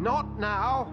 Not now.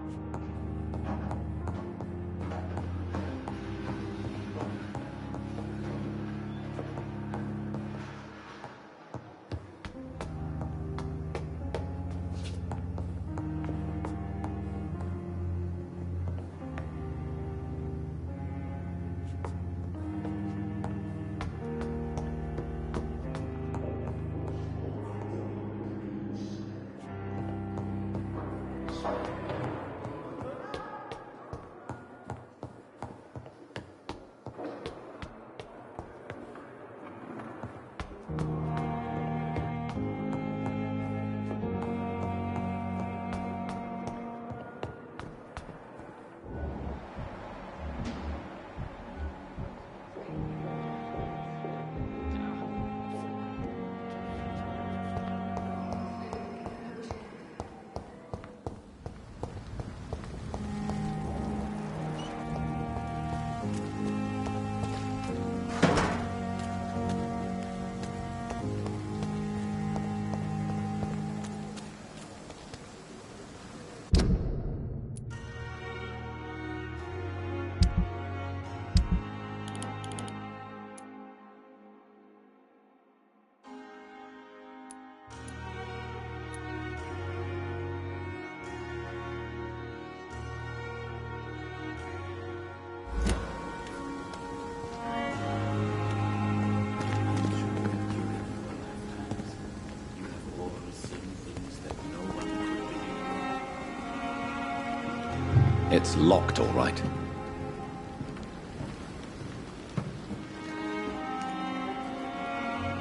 It's locked, all right.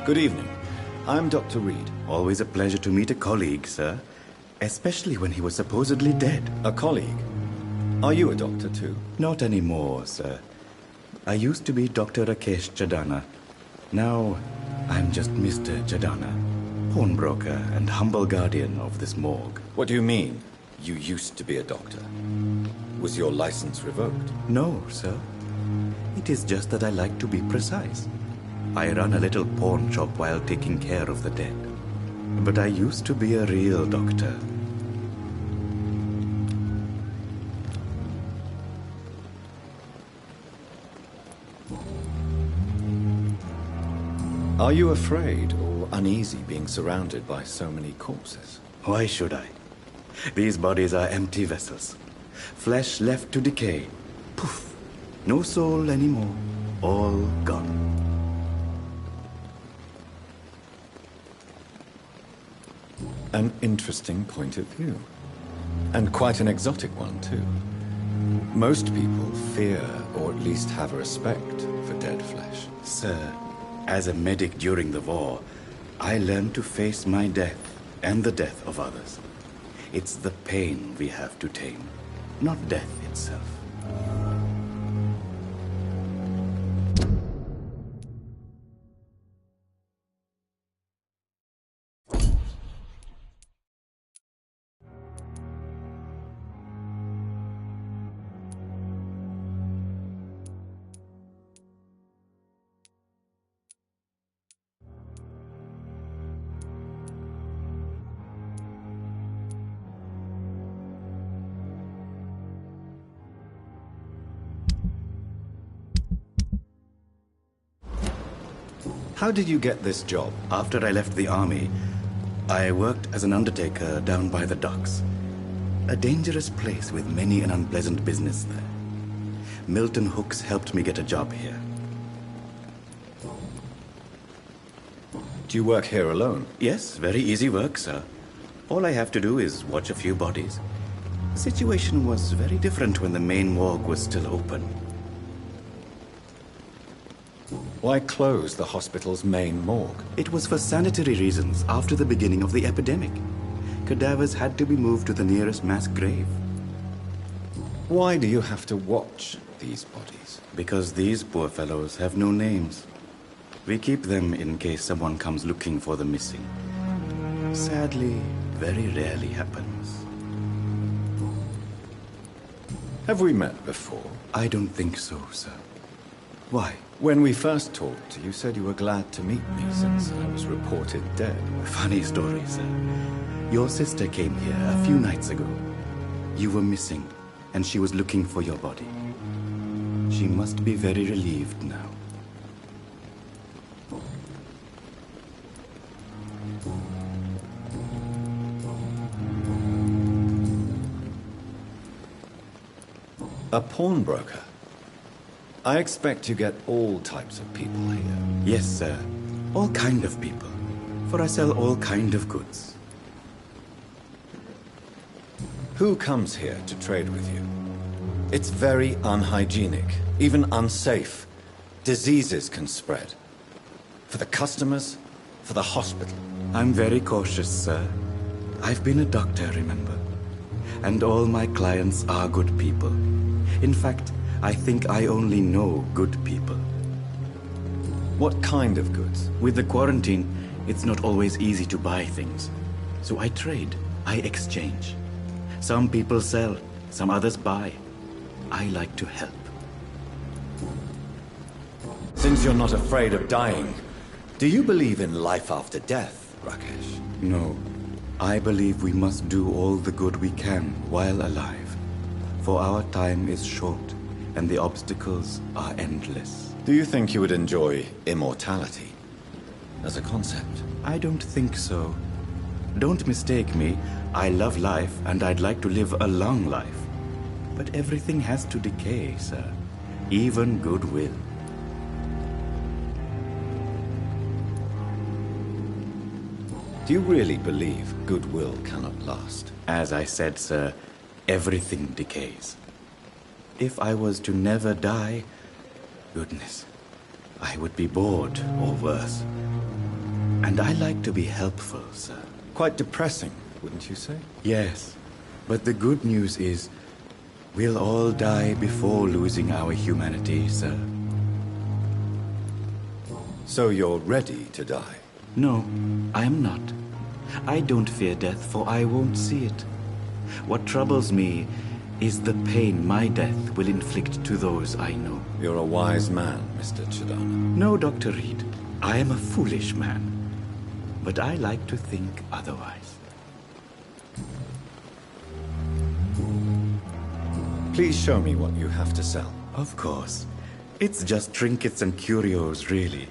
Good evening. I'm Dr. Reed. Always a pleasure to meet a colleague, sir. Especially when he was supposedly dead. A colleague? Are you a doctor, too? Not anymore, sir. I used to be Dr. Rakesh Jadana. Now, I'm just Mr. Jadana, pawnbroker and humble guardian of this morgue. What do you mean, you used to be a doctor? Was your license revoked? No, sir. It is just that I like to be precise. I run a little pawn shop while taking care of the dead. But I used to be a real doctor. Are you afraid or uneasy being surrounded by so many corpses? Why should I? These bodies are empty vessels. Flesh left to decay. Poof. No soul anymore. All gone. An interesting point of view. And quite an exotic one, too. Most people fear, or at least have a respect, for dead flesh. Sir, as a medic during the war, I learned to face my death and the death of others. It's the pain we have to tame, not death itself. How did you get this job? After I left the army, I worked as an undertaker down by the docks. A dangerous place with many an unpleasant business there. Milton Hooks helped me get a job here. Do you work here alone? Yes, very easy work, sir. All I have to do is watch a few bodies. The situation was very different when the main morgue was still open. Why close the hospital's main morgue? It was for sanitary reasons after the beginning of the epidemic. Cadavers had to be moved to the nearest mass grave. Why do you have to watch these bodies? Because these poor fellows have no names. We keep them in case someone comes looking for the missing. Sadly, very rarely happens. Have we met before? I don't think so, sir. Why? When we first talked, you said you were glad to meet me since I was reported dead. Funny story, sir. Your sister came here a few nights ago. You were missing, and she was looking for your body. She must be very relieved now. A pawnbroker? I expect you get all types of people here. Yes, sir. All kind of people. For I sell all kind of goods. Who comes here to trade with you? It's very unhygienic, even unsafe. Diseases can spread. For the customers, for the hospital. I'm very cautious, sir. I've been a doctor, remember? And all my clients are good people. In fact, I think I only know good people. What kind of goods? With the quarantine, it's not always easy to buy things. So I trade, I exchange. Some people sell, some others buy. I like to help. Since you're not afraid of dying, do you believe in life after death, Rakesh? No. I believe we must do all the good we can while alive. For our time is short, and the obstacles are endless. Do you think you would enjoy immortality as a concept? I don't think so. Don't mistake me. I love life, and I'd like to live a long life. But everything has to decay, sir. Even goodwill. Do you really believe goodwill cannot last? As I said, sir, everything decays. If I was to never die, goodness, I would be bored or worse. And I like to be helpful, sir. Quite depressing, wouldn't you say? Yes, but the good news is, we'll all die before losing our humanity, sir. So you're ready to die? No, I am not. I don't fear death, for I won't see it. What troubles me is the pain my death will inflict to those I know. You're a wise man, Mr. Chidana. No, Dr. Reed. I am a foolish man. But I like to think otherwise. Please show me what you have to sell. Of course. It's just trinkets and curios, really.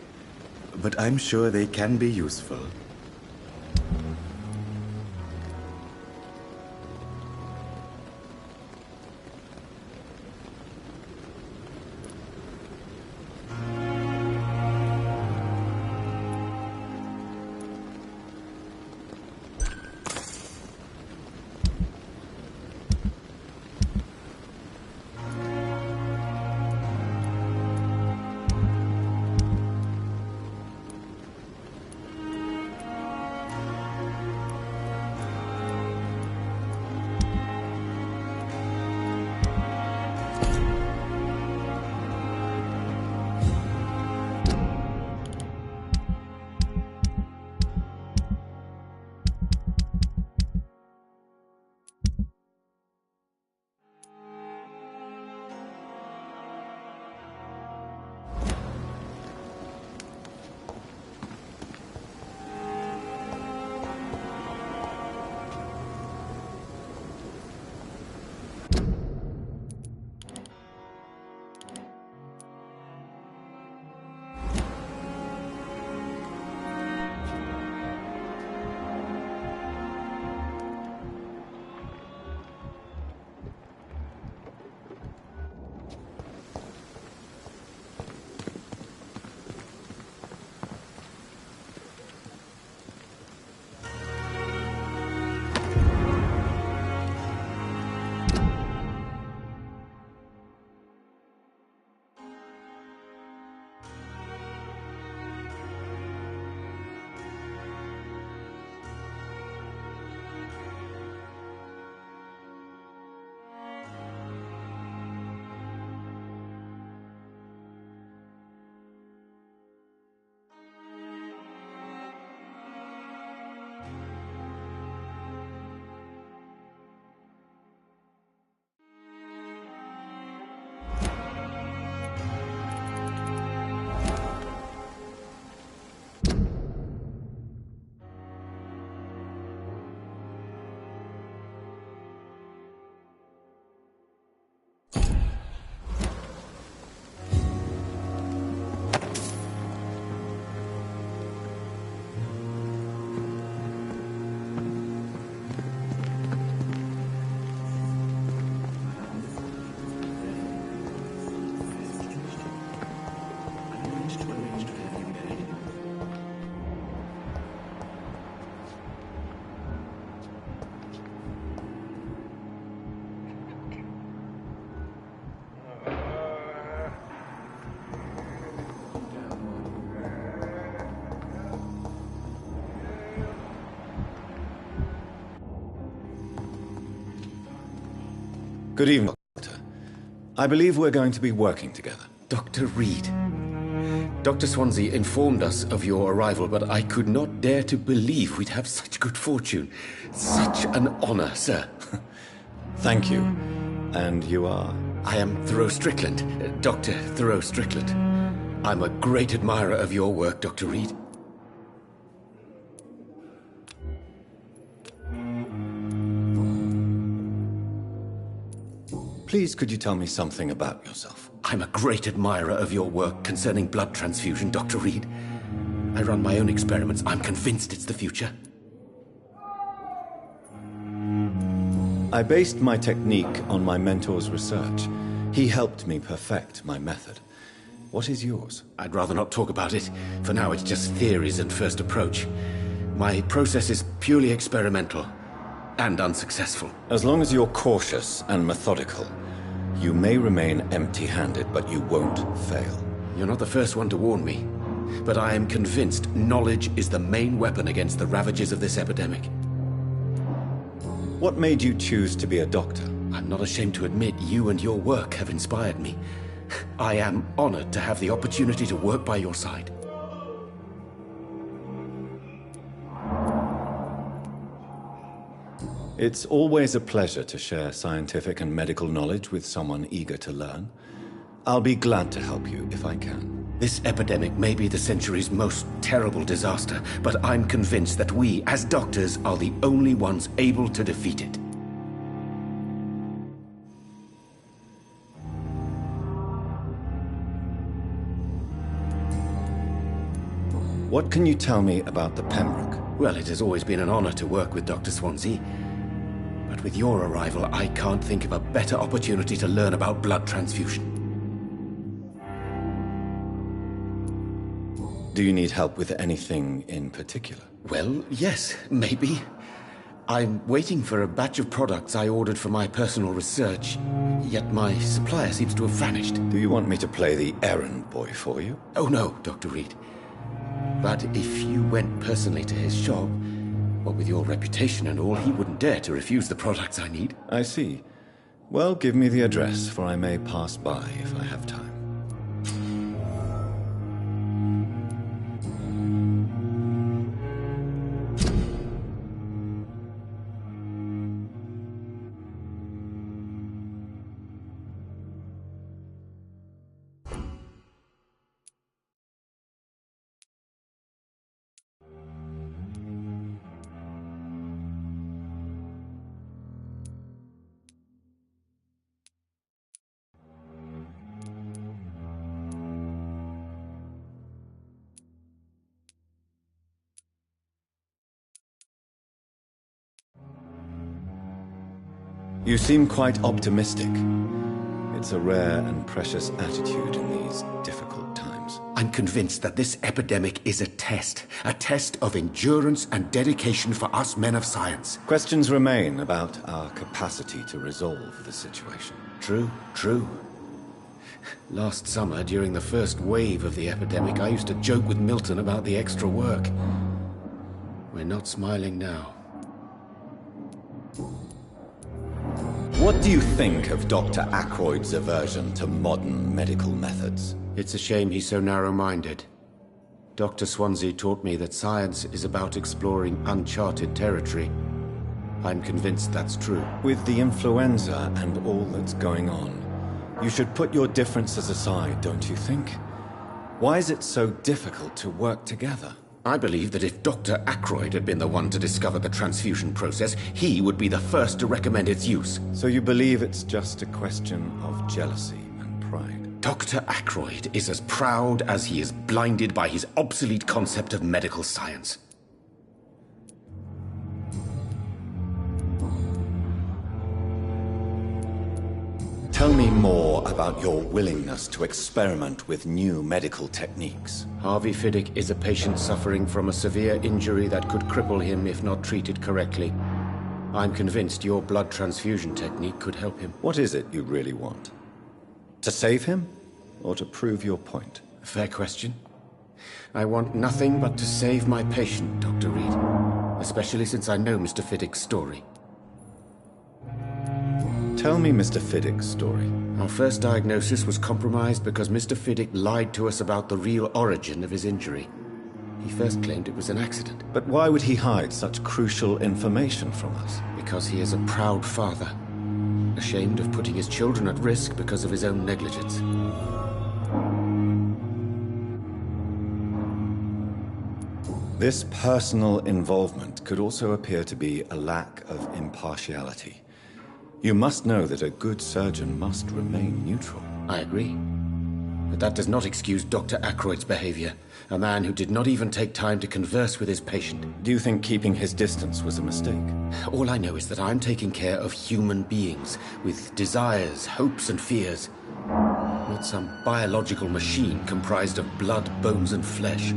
But I'm sure they can be useful. Good evening, Doctor. I believe we're going to be working together. Dr. Reed. Dr. Swansea informed us of your arrival, but I could not dare to believe we'd have such good fortune. Such an honor, sir. Thank you. And you are? I am Thoreau Strickland, Dr. Thoreau Strickland. I'm a great admirer of your work, Dr. Reed. Please, could you tell me something about yourself? I'm a great admirer of your work concerning blood transfusion, Dr. Reed. I run my own experiments. I'm convinced it's the future. I based my technique on my mentor's research. He helped me perfect my method. What is yours? I'd rather not talk about it. For now, it's just theories and first approach. My process is purely experimental and unsuccessful. As long as you're cautious and methodical, you may remain empty-handed, but you won't fail. You're not the first one to warn me, but I am convinced knowledge is the main weapon against the ravages of this epidemic. What made you choose to be a doctor? I'm not ashamed to admit you and your work have inspired me. I am honored to have the opportunity to work by your side. It's always a pleasure to share scientific and medical knowledge with someone eager to learn. I'll be glad to help you if I can. This epidemic may be the century's most terrible disaster, but I'm convinced that we, as doctors, are the only ones able to defeat it. What can you tell me about the Pembroke? Well, it has always been an honor to work with Dr. Swansea. But with your arrival, I can't think of a better opportunity to learn about blood transfusion. Do you need help with anything in particular? Well, yes, maybe. I'm waiting for a batch of products I ordered for my personal research, yet my supplier seems to have vanished. Do you want me to play the errand boy for you? Oh no, Dr. Reed. But if you went personally to his shop, what with your reputation and all, he wouldn't dare to refuse the products I need. I see. Well, give me the address, for I may pass by if I have time. You seem quite optimistic. It's a rare and precious attitude in these difficult times. I'm convinced that this epidemic is a test of endurance and dedication for us men of science. Questions remain about our capacity to resolve the situation. True, true. Last summer, during the first wave of the epidemic, I used to joke with Milton about the extra work. We're not smiling now. What do you think of Dr. Ackroyd's aversion to modern medical methods? It's a shame he's so narrow-minded. Dr. Swansea taught me that science is about exploring uncharted territory. I'm convinced that's true. With the influenza and all that's going on, you should put your differences aside, don't you think? Why is it so difficult to work together? I believe that if Dr. Ackroyd had been the one to discover the transfusion process, he would be the first to recommend its use. So you believe it's just a question of jealousy and pride? Dr. Ackroyd is as proud as he is blinded by his obsolete concept of medical science. Tell me more about your willingness to experiment with new medical techniques. Harvey Fiddick is a patient suffering from a severe injury that could cripple him if not treated correctly. I'm convinced your blood transfusion technique could help him. What is it you really want? To save him, or to prove your point? A fair question. I want nothing but to save my patient, Dr. Reed. Especially since I know Mr. Fiddick's story. Tell me Mr. Fiddick's story. Our first diagnosis was compromised because Mr. Fiddick lied to us about the real origin of his injury. He first claimed it was an accident. But why would he hide such crucial information from us? Because he is a proud father, ashamed of putting his children at risk because of his own negligence. This personal involvement could also appear to be a lack of impartiality. You must know that a good surgeon must remain neutral. I agree. But that does not excuse Dr. Aykroyd's behavior, a man who did not even take time to converse with his patient. Do you think keeping his distance was a mistake? All I know is that I'm taking care of human beings with desires, hopes, and fears. Not some biological machine comprised of blood, bones, and flesh.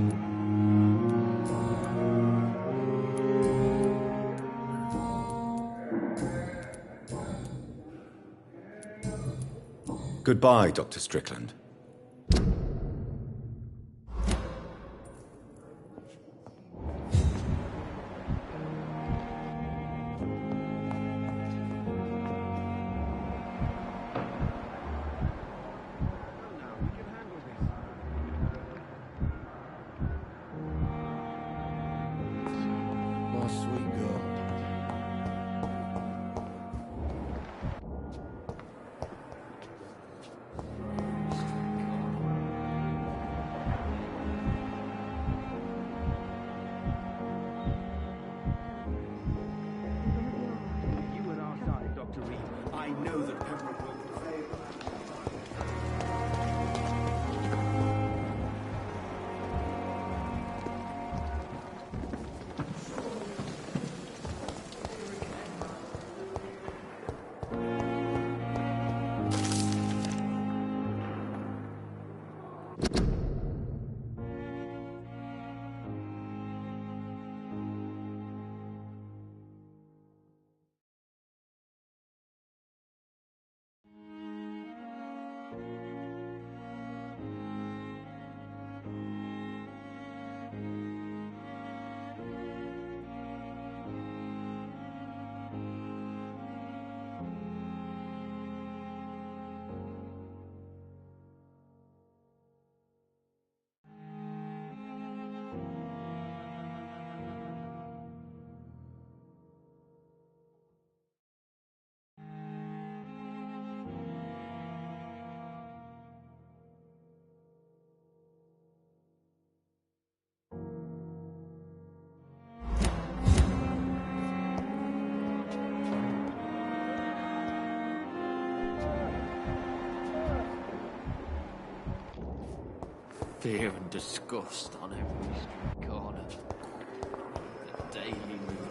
Goodbye, Dr. Strickland. Fear and disgust on every street corner. The daily routine.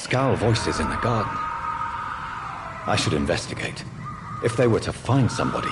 Scowl voices in the garden. I should investigate. If they were to find somebody.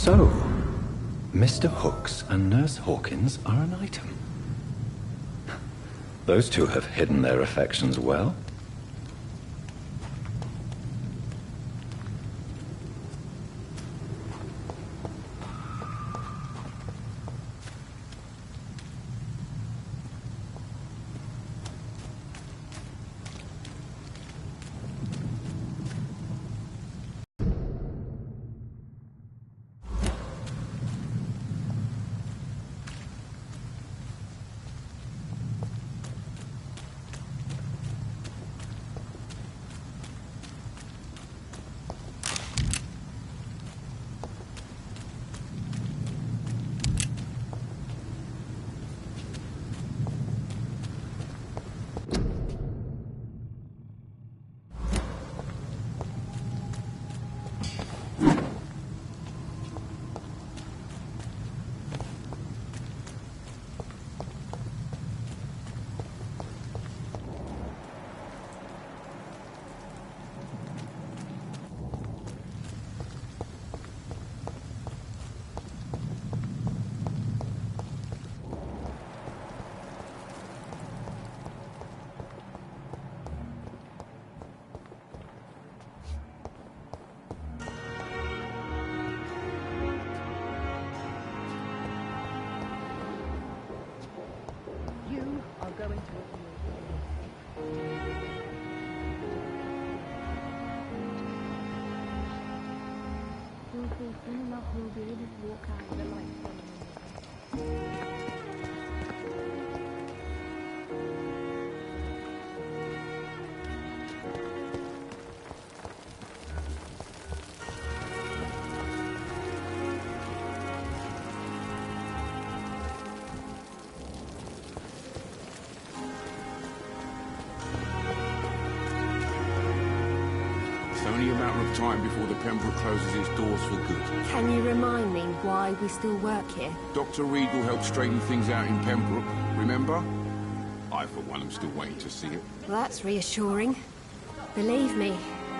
So, Mr. Hooks and Nurse Hawkins are an item. Those two have hidden their affections well. You are going to appeal. Soon enough we'll be able to walk out of the light ceremony. It's only a matter of time before the Pembroke closes its doors for good. Can you remind me why we still work here? Dr. Reed will help straighten things out in Pembroke, remember? I, for one, am still waiting to see it. Well, that's reassuring. Believe me,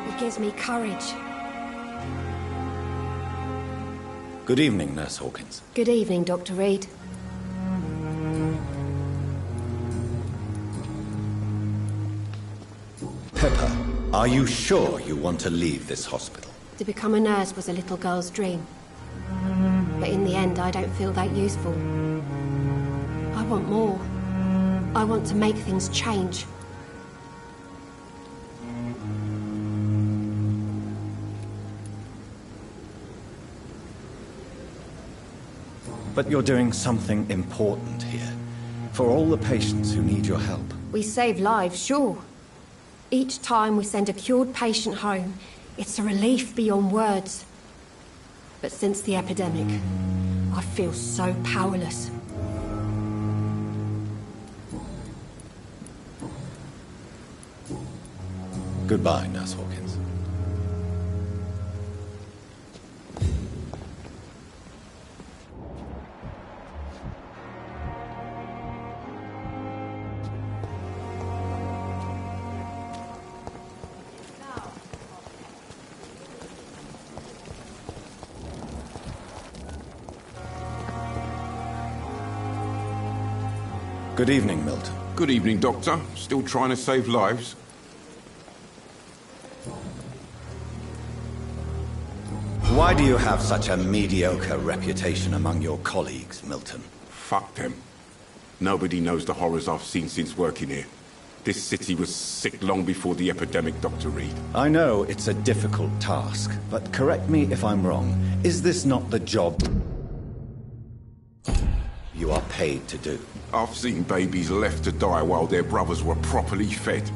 it gives me courage. Good evening, Nurse Hawkins. Good evening, Dr. Reed. Pepper, are you sure you want to leave this hospital? To become a nurse was a little girl's dream. But in the end, I don't feel that useful. I want more. I want to make things change. But you're doing something important here. For all the patients who need your help. We save lives, sure. Each time we send a cured patient home, it's a relief beyond words. But since the epidemic, I feel so powerless. Goodbye, Nurse Hawkins. Good evening, Milton. Good evening, Doctor. Still trying to save lives? Why do you have such a mediocre reputation among your colleagues, Milton? Fuck them. Nobody knows the horrors I've seen since working here. This city was sick long before the epidemic, Dr. Reed. I know it's a difficult task, but correct me if I'm wrong. Is this not the job you are paid to do? I've seen babies left to die while their brothers were properly fed.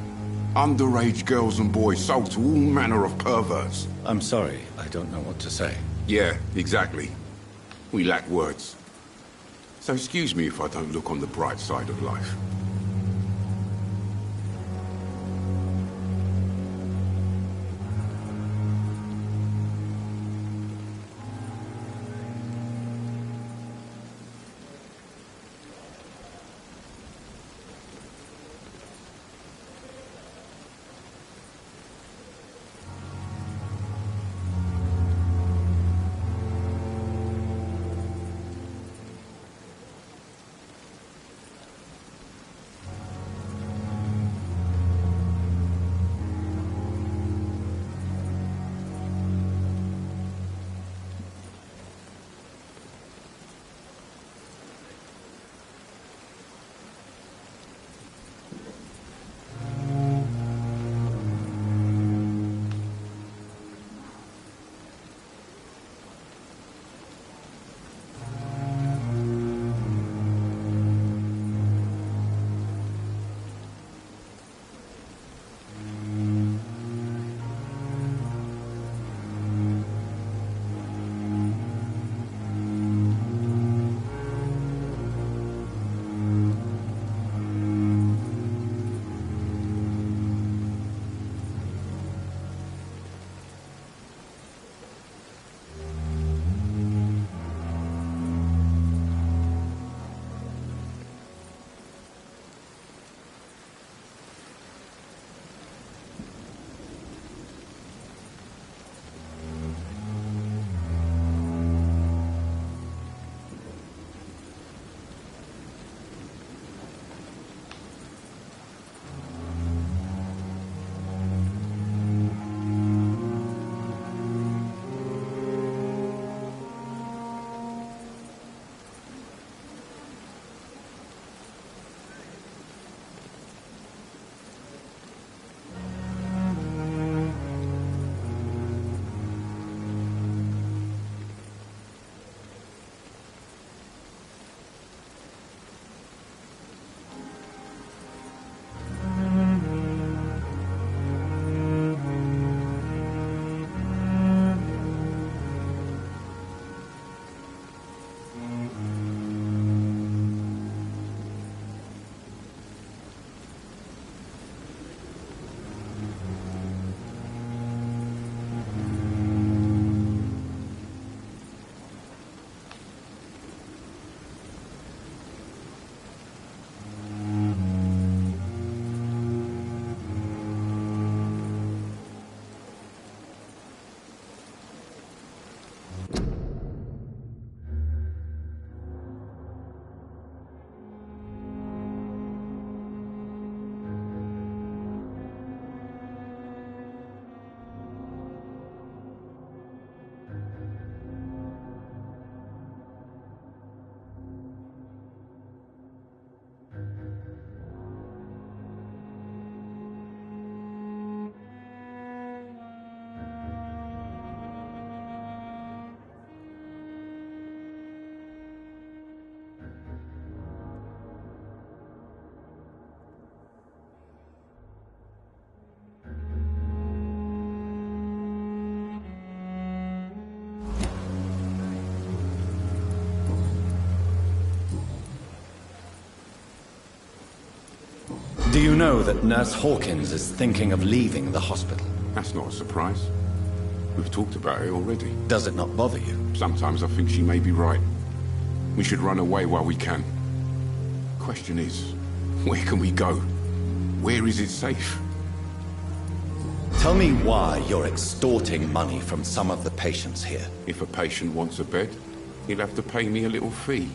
Underage girls and boys sold to all manner of perverts. I'm sorry, I don't know what to say. Yeah, exactly. We lack words. So excuse me if I don't look on the bright side of life. Do you know that Nurse Hawkins is thinking of leaving the hospital? That's not a surprise. We've talked about it already. Does it not bother you? Sometimes I think she may be right. We should run away while we can. Question is, where can we go? Where is it safe? Tell me why you're extorting money from some of the patients here. If a patient wants a bed, he'll have to pay me a little fee.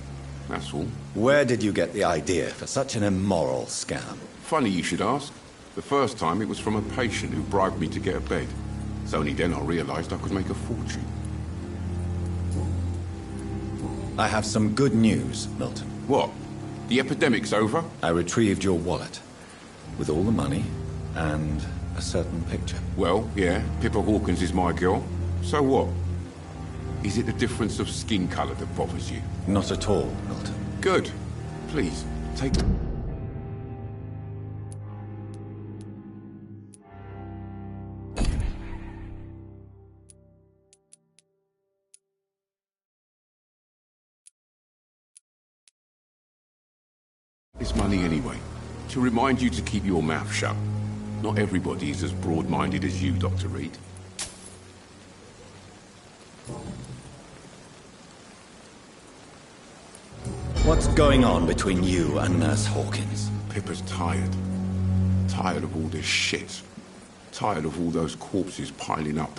That's all. Where did you get the idea for such an immoral scam? Funny you should ask. The first time it was from a patient who bribed me to get a bed. It's only then I realized I could make a fortune. I have some good news, Milton. What? The epidemic's over? I retrieved your wallet with all the money and a certain picture. Well, yeah, Pippa Hawkins is my girl. So what? Is it the difference of skin color that bothers you? Not at all, Milton. Good. Please, take... this money anyway, to remind you to keep your mouth shut. Not everybody is as broad-minded as you, Dr. Reed. What's going on between you and Nurse Hawkins? Pippa's tired. Tired of all this shit. Tired of all those corpses piling up.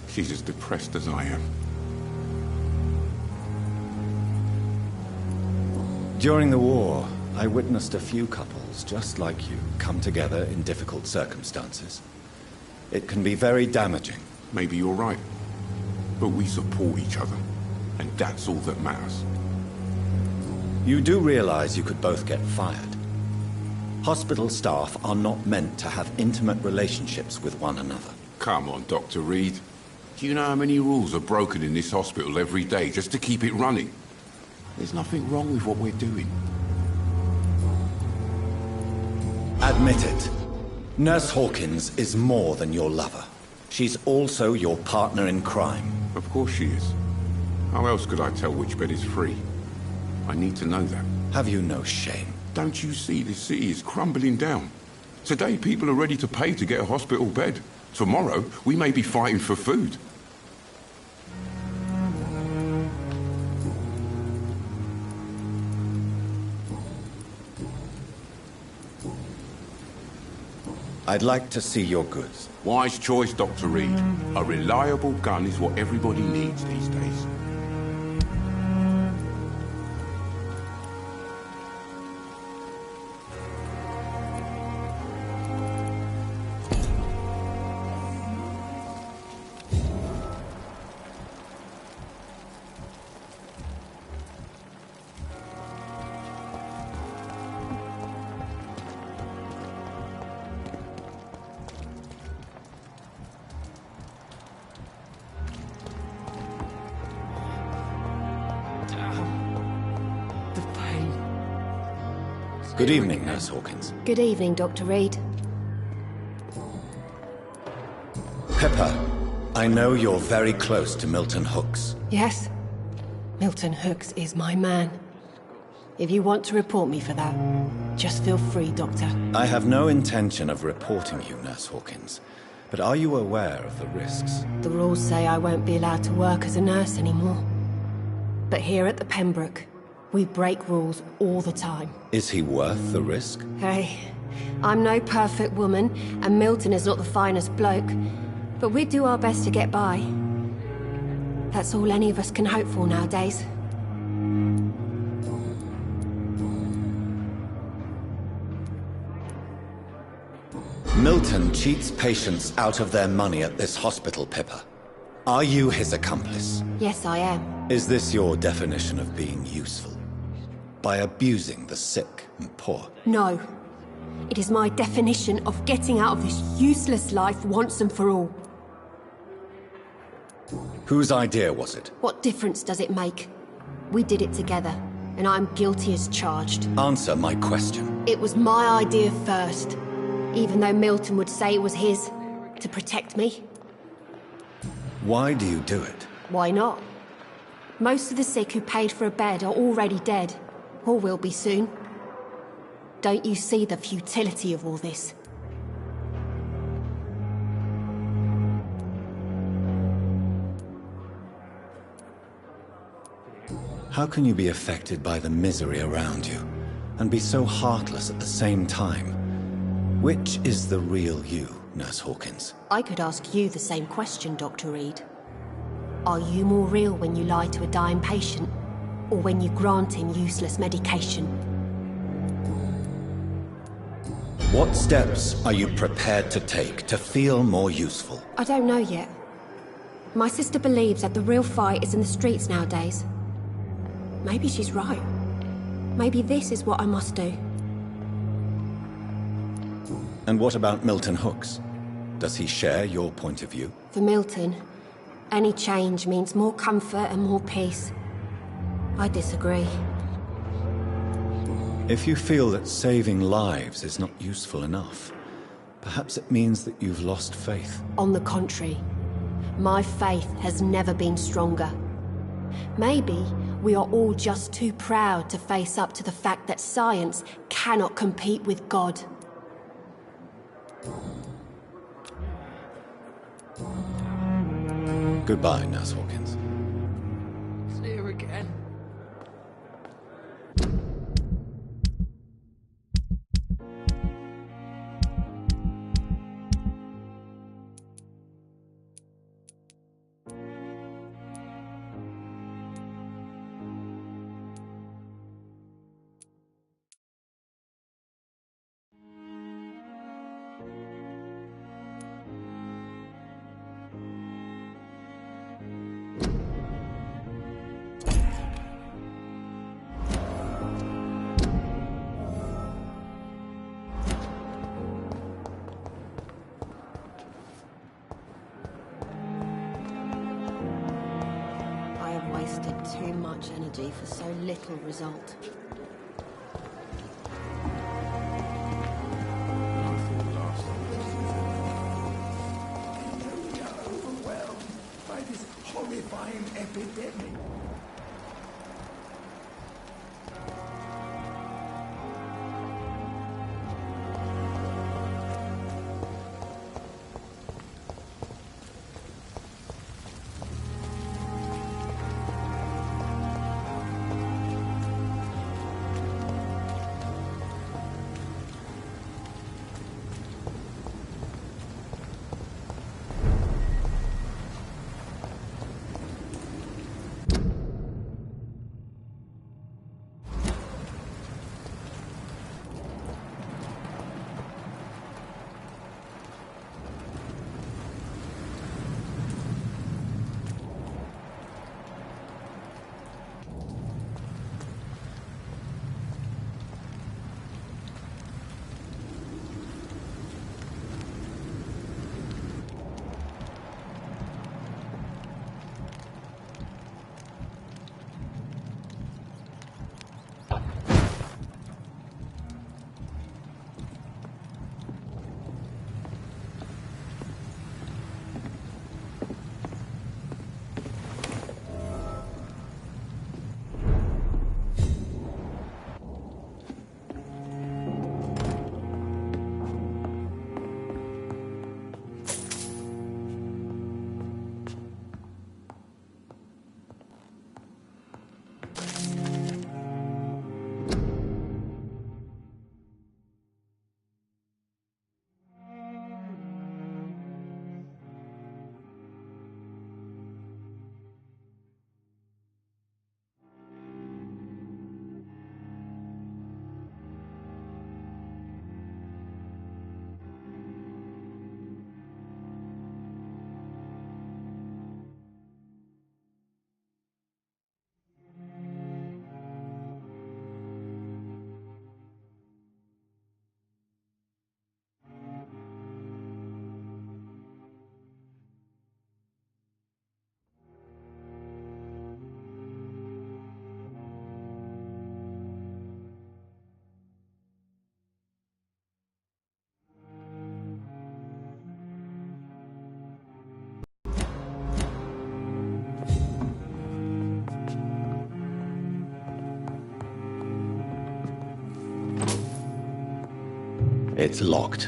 She's as depressed as I am. During the war, I witnessed a few couples just like you come together in difficult circumstances. It can be very damaging. Maybe you're right. But we support each other. And that's all that matters. You do realize you could both get fired. Hospital staff are not meant to have intimate relationships with one another. Come on, Dr. Reed. Do you know how many rules are broken in this hospital every day just to keep it running? There's nothing wrong with what we're doing. Admit it. Nurse Hawkins is more than your lover. She's also your partner in crime. Of course she is. How else could I tell which bed is free? I need to know that. Have you no shame? Don't you see this city is crumbling down? Today people are ready to pay to get a hospital bed. Tomorrow we may be fighting for food. I'd like to see your goods. Wise choice, Dr. Reed. A reliable gun is what everybody needs these days. Good evening, Nurse Hawkins. Good evening, Dr. Reed. Pippa, I know you're very close to Milton Hooks. Yes? Milton Hooks is my man. If you want to report me for that, just feel free, Doctor. I have no intention of reporting you, Nurse Hawkins. But are you aware of the risks? The rules say I won't be allowed to work as a nurse anymore. But here at the Pembroke, we break rules all the time. Is he worth the risk? Hey, I'm no perfect woman, and Milton is not the finest bloke, but we do our best to get by. That's all any of us can hope for nowadays. Milton cheats patients out of their money at this hospital, Pippa. Are you his accomplice? Yes, I am. Is this your definition of being useful? By abusing the sick and poor? No. It is my definition of getting out of this useless life once and for all. Whose idea was it? What difference does it make? We did it together, and I'm guilty as charged. Answer my question. It was my idea first, even though Milton would say it was his, to protect me. Why do you do it? Why not? Most of the sick who paid for a bed are already dead, or will be soon. Don't you see the futility of all this? How can you be affected by the misery around you, and be so heartless at the same time? Which is the real you, Nurse Hawkins? I could ask you the same question, Dr. Reed. Are you more real when you lie to a dying patient, or when you grant him useless medication? What steps are you prepared to take to feel more useful? I don't know yet. My sister believes that the real fight is in the streets nowadays. Maybe she's right. Maybe this is what I must do. And what about Milton Hooks? Does he share your point of view? For Milton, any change means more comfort and more peace. I disagree. If you feel that saving lives is not useful enough, perhaps it means that you've lost faith. On the contrary, my faith has never been stronger. Maybe we are all just too proud to face up to the fact that science cannot compete with God. Goodbye, Nurse Hawkins. See her again. Wasted too much energy for so little result. Overwhelmed by this horrifying epidemic. It's locked.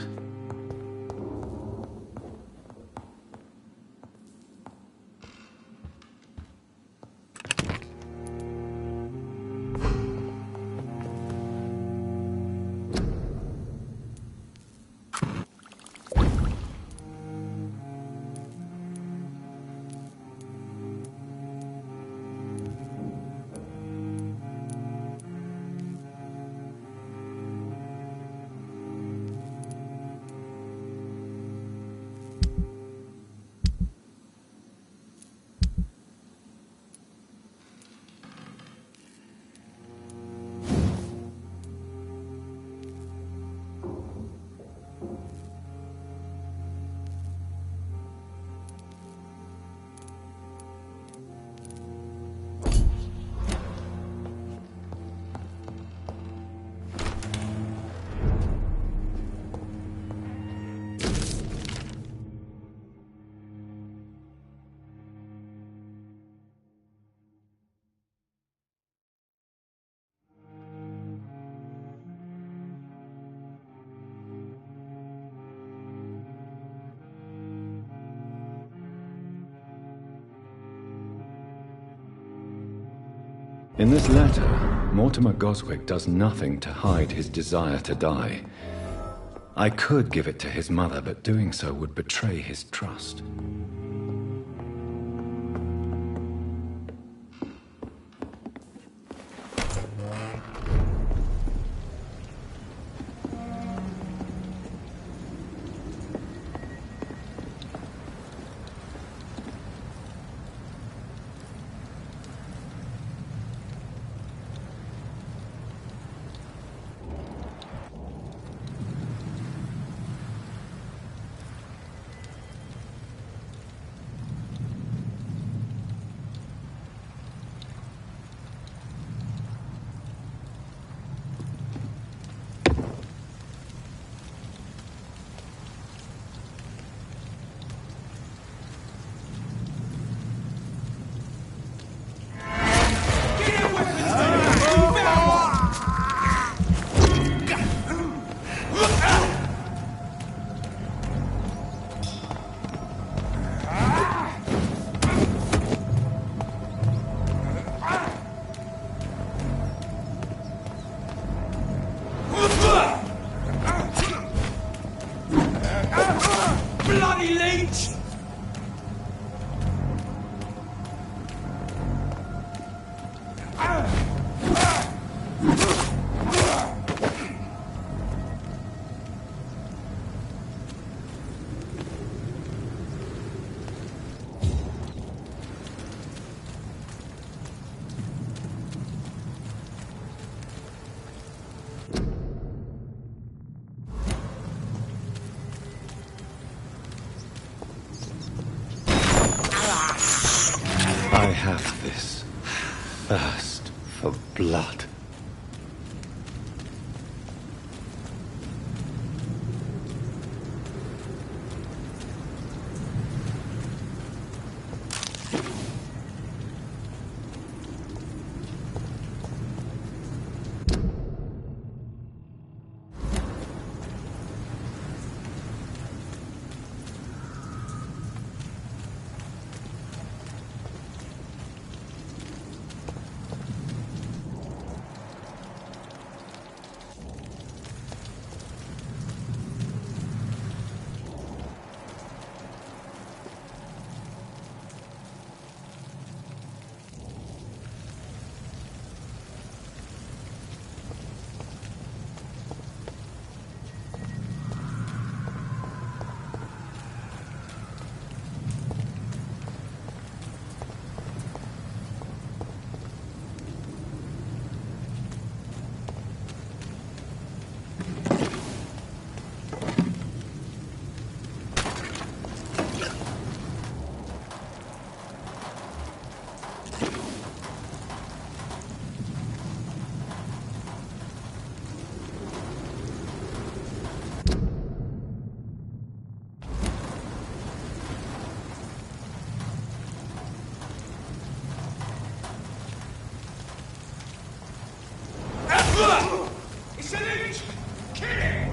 In this letter, Mortimer Goswick does nothing to hide his desire to die. I could give it to his mother, but doing so would betray his trust. Bloody leech! I have this thirst for blood. It's a leech! Kill it!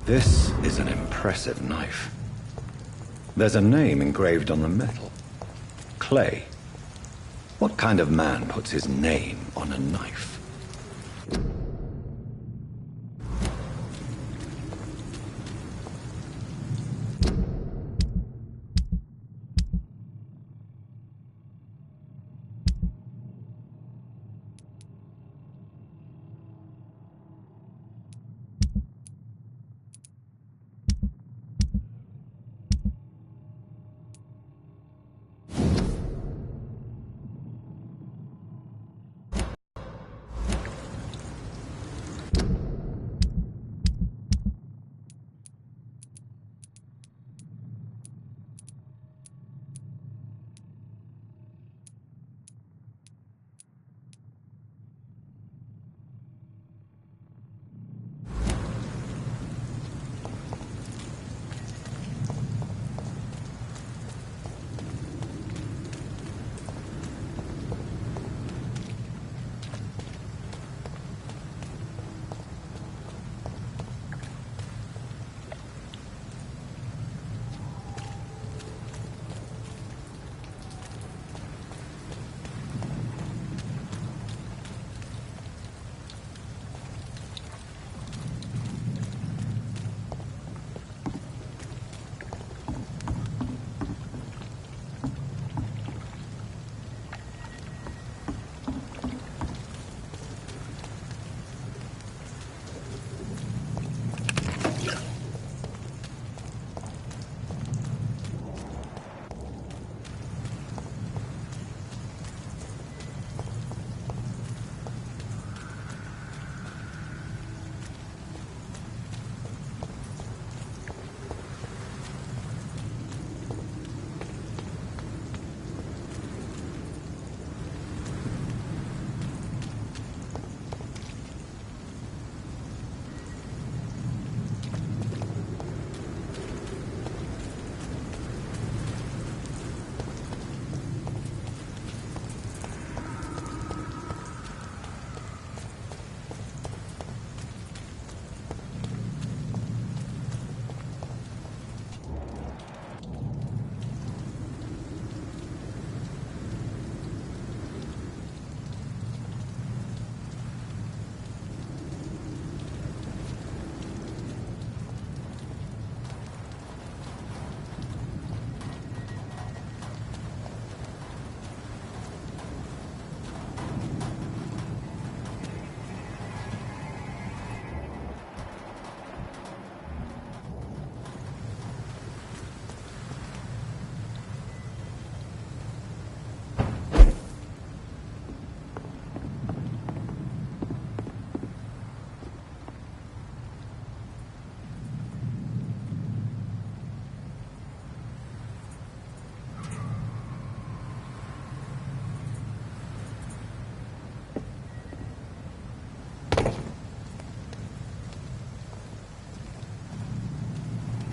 This is an impressive knife. There's a name engraved on the metal. Clay. What kind of man puts his name on a knife?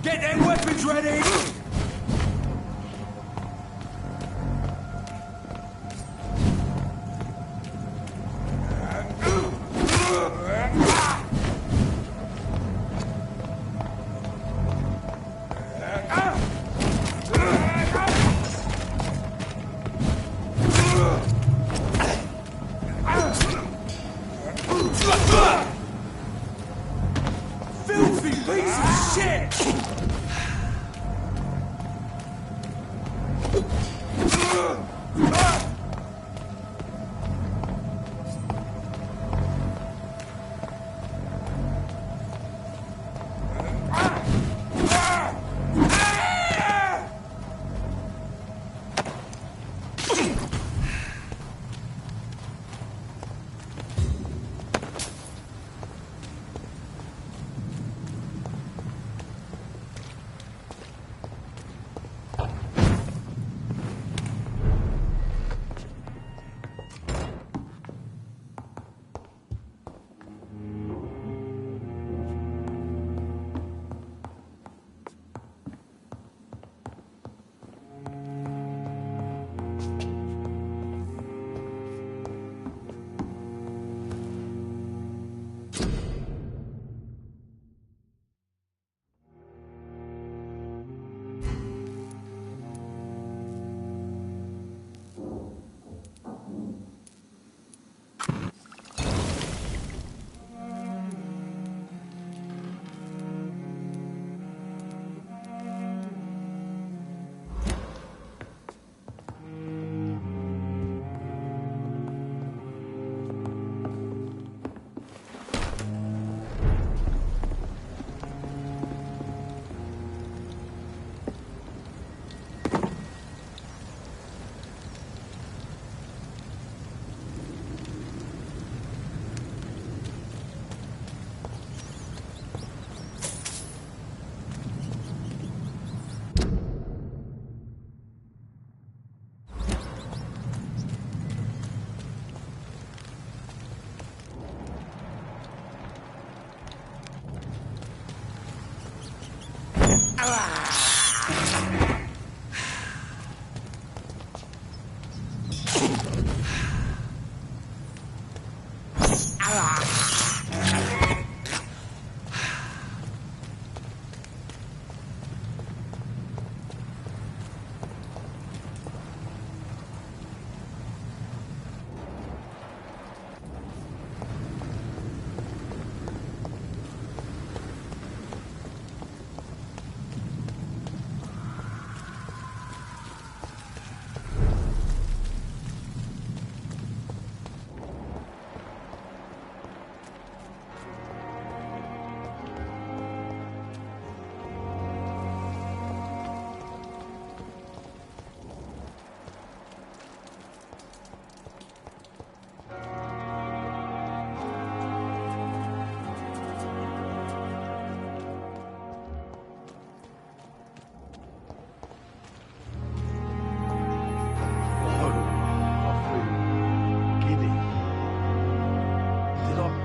Get them weapons ready! Filthy piece of shit!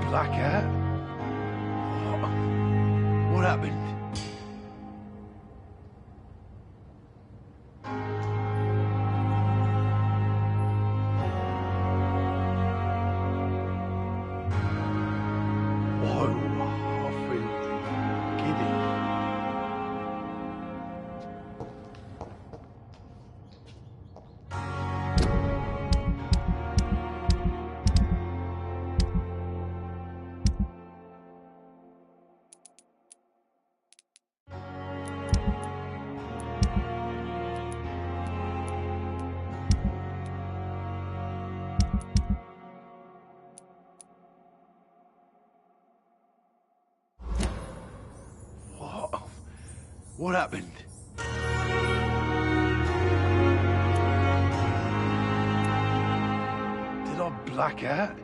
Black hat? What happened? What happened? Did I black out?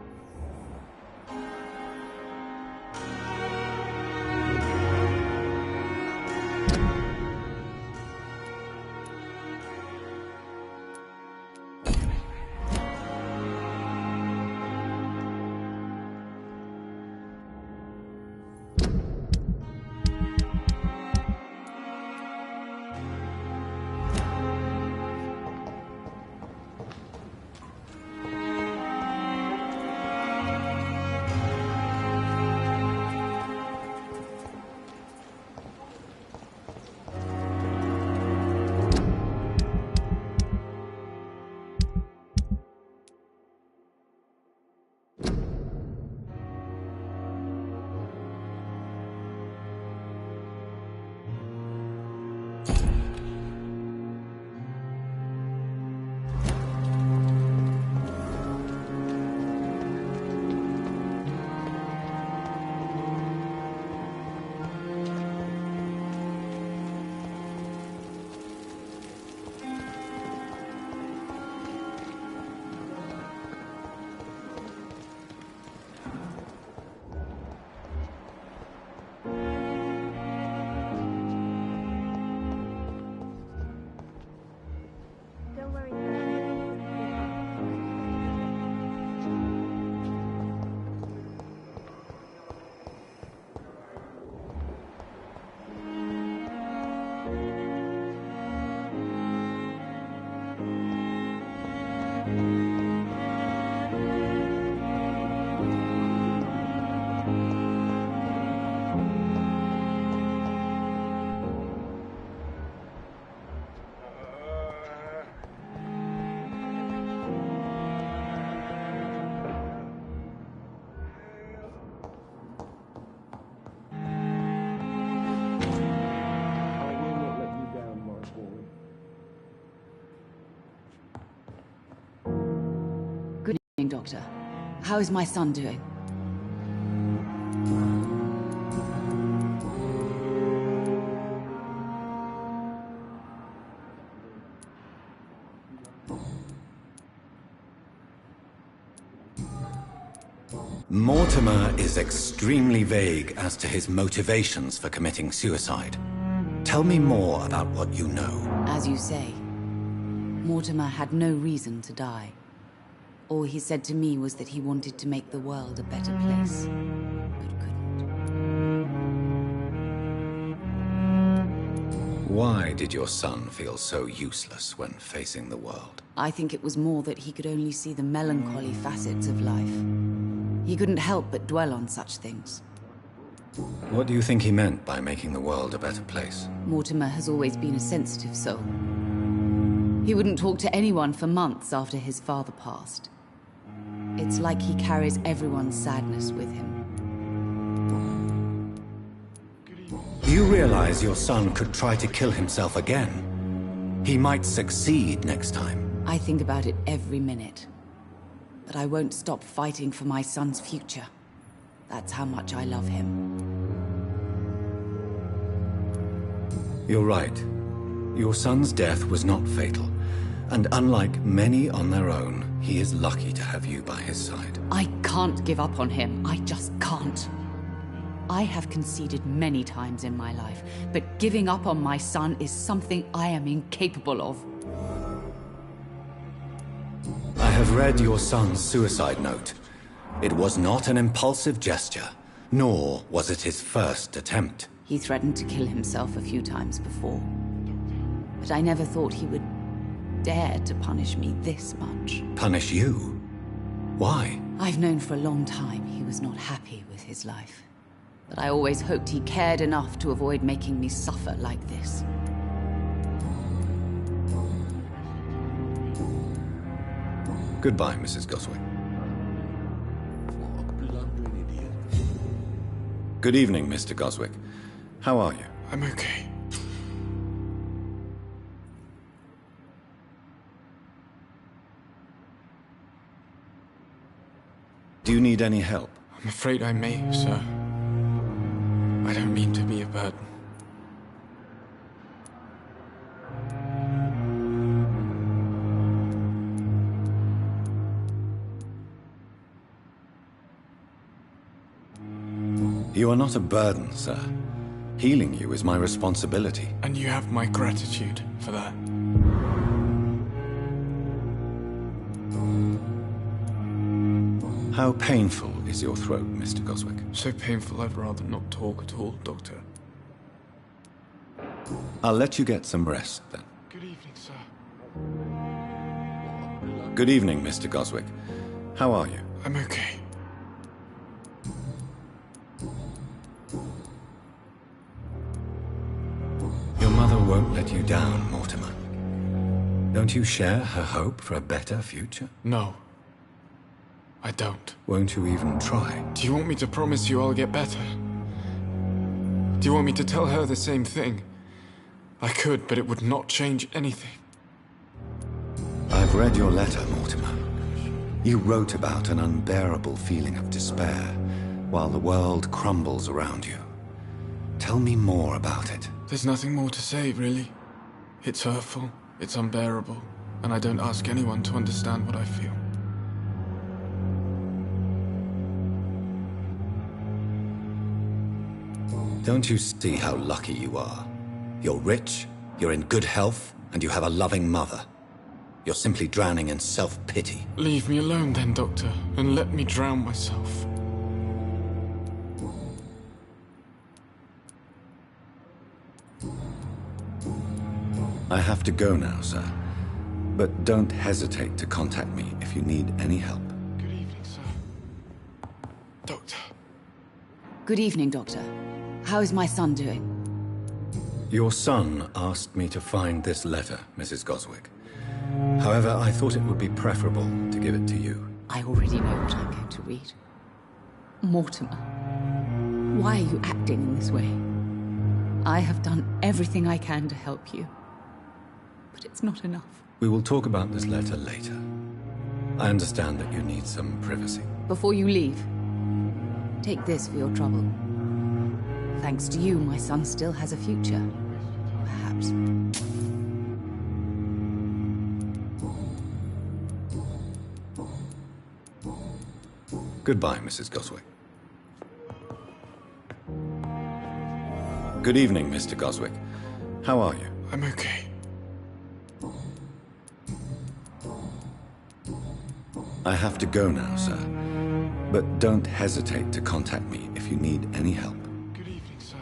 Doctor. How is my son doing? Mortimer is extremely vague as to his motivations for committing suicide. Tell me more about what you know. As you say, Mortimer had no reason to die. All he said to me was that he wanted to make the world a better place, but couldn't. Why did your son feel so useless when facing the world? I think it was more that he could only see the melancholy facets of life. He couldn't help but dwell on such things. What do you think he meant by making the world a better place? Mortimer has always been a sensitive soul. He wouldn't talk to anyone for months after his father passed. It's like he carries everyone's sadness with him. Do you realize your son could try to kill himself again? He might succeed next time. I think about it every minute. But I won't stop fighting for my son's future. That's how much I love him. You're right. Your son's death was not fatal. And unlike many on their own, he is lucky to have you by his side. I can't give up on him. I just can't. I have conceded many times in my life, but giving up on my son is something I am incapable of. I have read your son's suicide note. It was not an impulsive gesture, nor was it his first attempt. He threatened to kill himself a few times before. But I never thought he would dare to punish me this much. Punish you? Why? I've known for a long time he was not happy with his life. But I always hoped he cared enough to avoid making me suffer like this. Goodbye, Mrs. Goswick. What a blundering idiot. Good evening, Mr. Goswick. How are you? I'm okay. Do you need any help? I'm afraid I may, sir. I don't mean to be a burden. You are not a burden, sir. Healing you is my responsibility. And you have my gratitude for that. How painful is your throat, Mr. Goswick? So painful I'd rather not talk at all, Doctor. I'll let you get some rest, then. Good evening, sir. Good evening, Mr. Goswick. How are you? I'm okay. Your mother won't let you down, Mortimer. Don't you share her hope for a better future? No. I don't. Won't you even try? Do you want me to promise you I'll get better? Do you want me to tell her the same thing? I could, but it would not change anything. I've read your letter, Mortimer. You wrote about an unbearable feeling of despair while the world crumbles around you. Tell me more about it. There's nothing more to say, really. It's hurtful, it's unbearable, and I don't ask anyone to understand what I feel. Don't you see how lucky you are? You're rich, you're in good health, and you have a loving mother. You're simply drowning in self-pity. Leave me alone then, Doctor, and let me drown myself. I have to go now, sir. But don't hesitate to contact me if you need any help. Good evening, sir. Doctor. Good evening, Doctor. How is my son doing? Your son asked me to find this letter, Mrs. Goswick. However, I thought it would be preferable to give it to you. I already know what I'm going to read. Mortimer, why are you acting in this way? I have done everything I can to help you. But it's not enough. We will talk about this letter later. I understand that you need some privacy. Before you leave, take this for your trouble. Thanks to you, my son still has a future. Perhaps. Goodbye, Mrs. Goswick. Good evening, Mr. Goswick. How are you? I'm okay. I have to go now, sir. But don't hesitate to contact me if you need any help. Good evening, sir.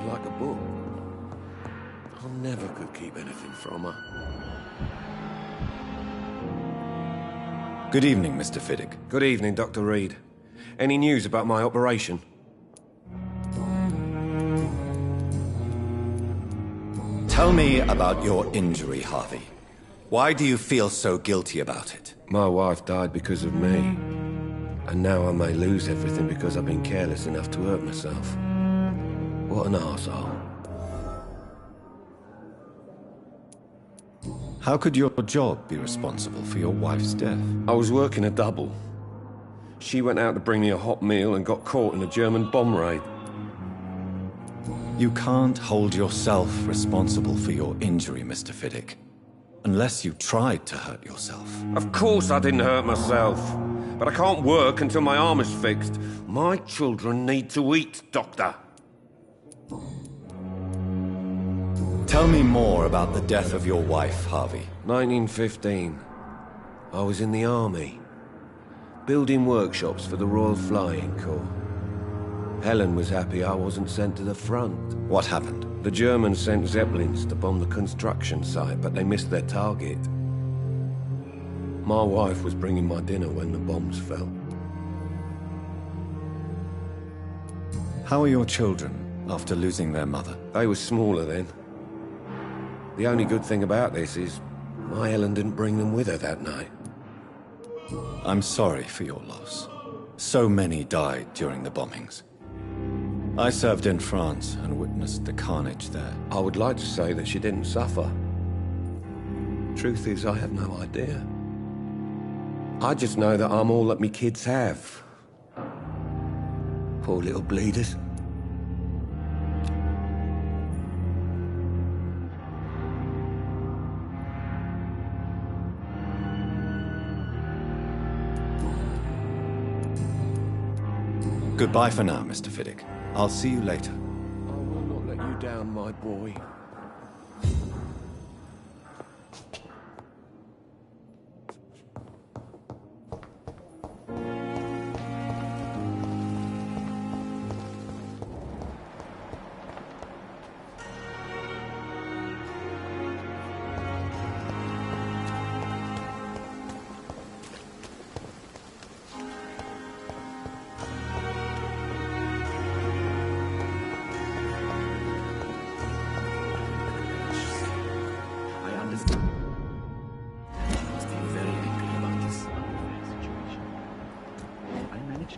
Like a book. I never could keep anything from her. Good evening, Mr. Fiddick. Good evening, Dr. Reed. Any news about my operation? Tell me about your injury, Harvey. Why do you feel so guilty about it? My wife died because of me. And now I may lose everything because I've been careless enough to hurt myself. What an arsehole. How could your job be responsible for your wife's death? I was working a double. She went out to bring me a hot meal and got caught in a German bomb raid. You can't hold yourself responsible for your injury, Mr. Fiddick. Unless you tried to hurt yourself. Of course I didn't hurt myself. But I can't work until my arm is fixed. My children need to eat, Doctor. Tell me more about the death of your wife, Harvey. 1915. I was in the army. Building workshops for the Royal Flying Corps. Helen was happy I wasn't sent to the front. What happened? The Germans sent Zeppelins to bomb the construction site, but they missed their target. My wife was bringing my dinner when the bombs fell. How are your children after losing their mother? They were smaller then. The only good thing about this is my Helen didn't bring them with her that night. I'm sorry for your loss. So many died during the bombings. I served in France and witnessed the carnage there. I would like to say that she didn't suffer. Truth is, I have no idea. I just know that I'm all that me kids have. Poor little bleeders. Goodbye for now, Mr. Fiddick. I'll see you later. I will not let you down, my boy.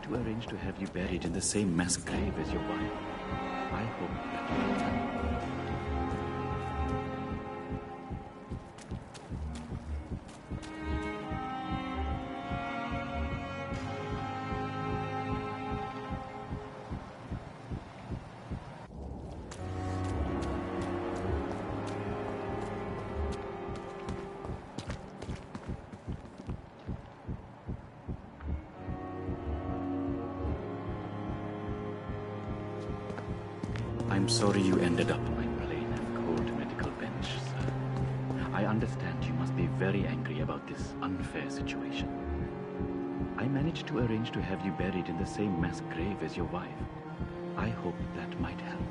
To arrange to have you buried in the same mass grave as your wife. I hope that will happen. I'm sorry you ended up on a plain and cold medical bench, sir. I understand you must be very angry about this unfair situation. I managed to arrange to have you buried in the same mass grave as your wife. I hope that might help.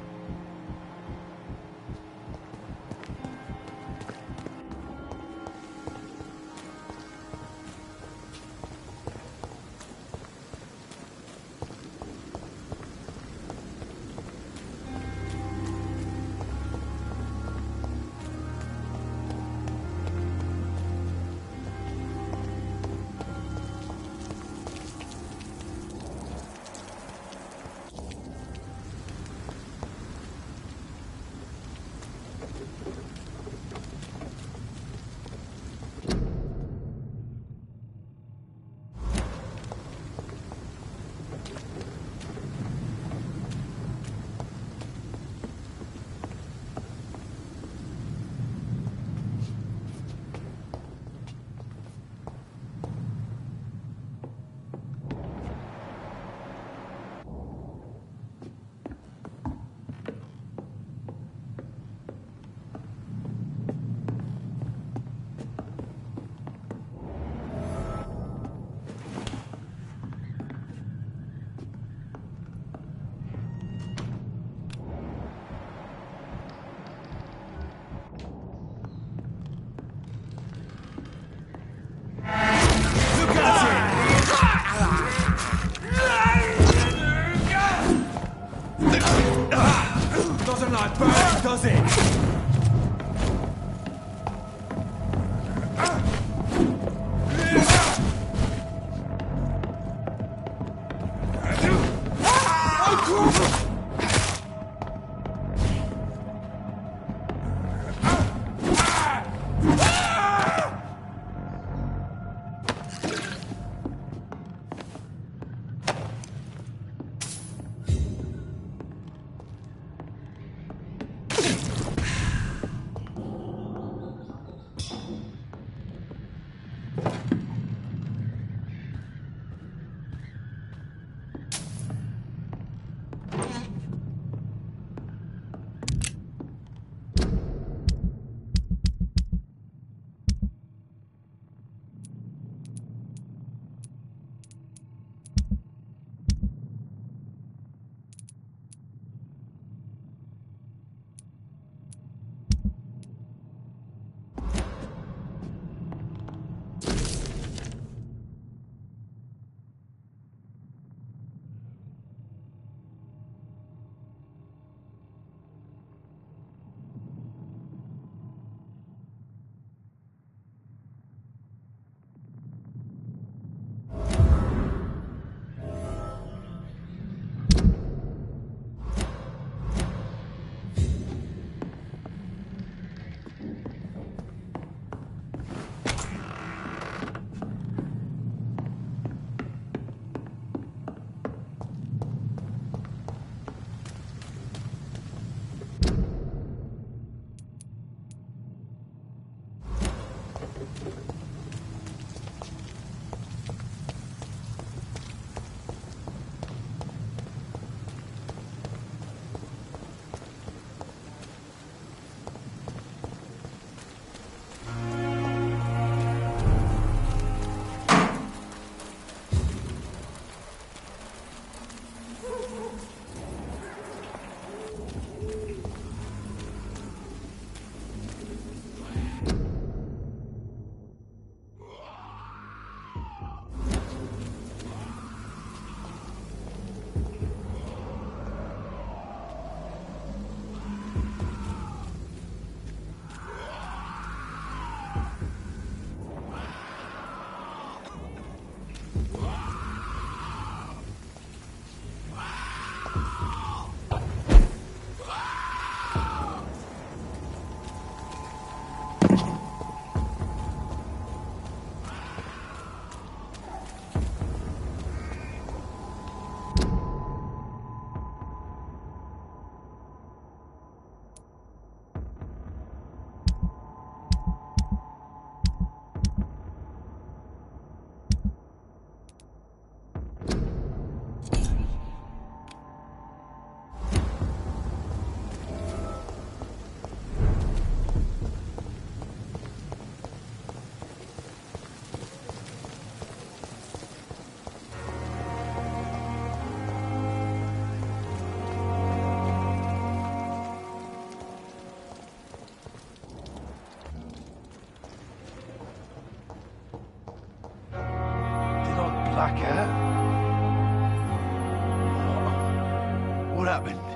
doesn't like burning, does it? Black Hat? What happened?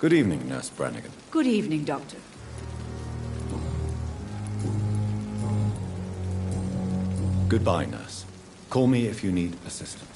Good evening, Nurse Brannigan. Good evening, Doctor. Goodbye, nurse. Call me if you need assistance.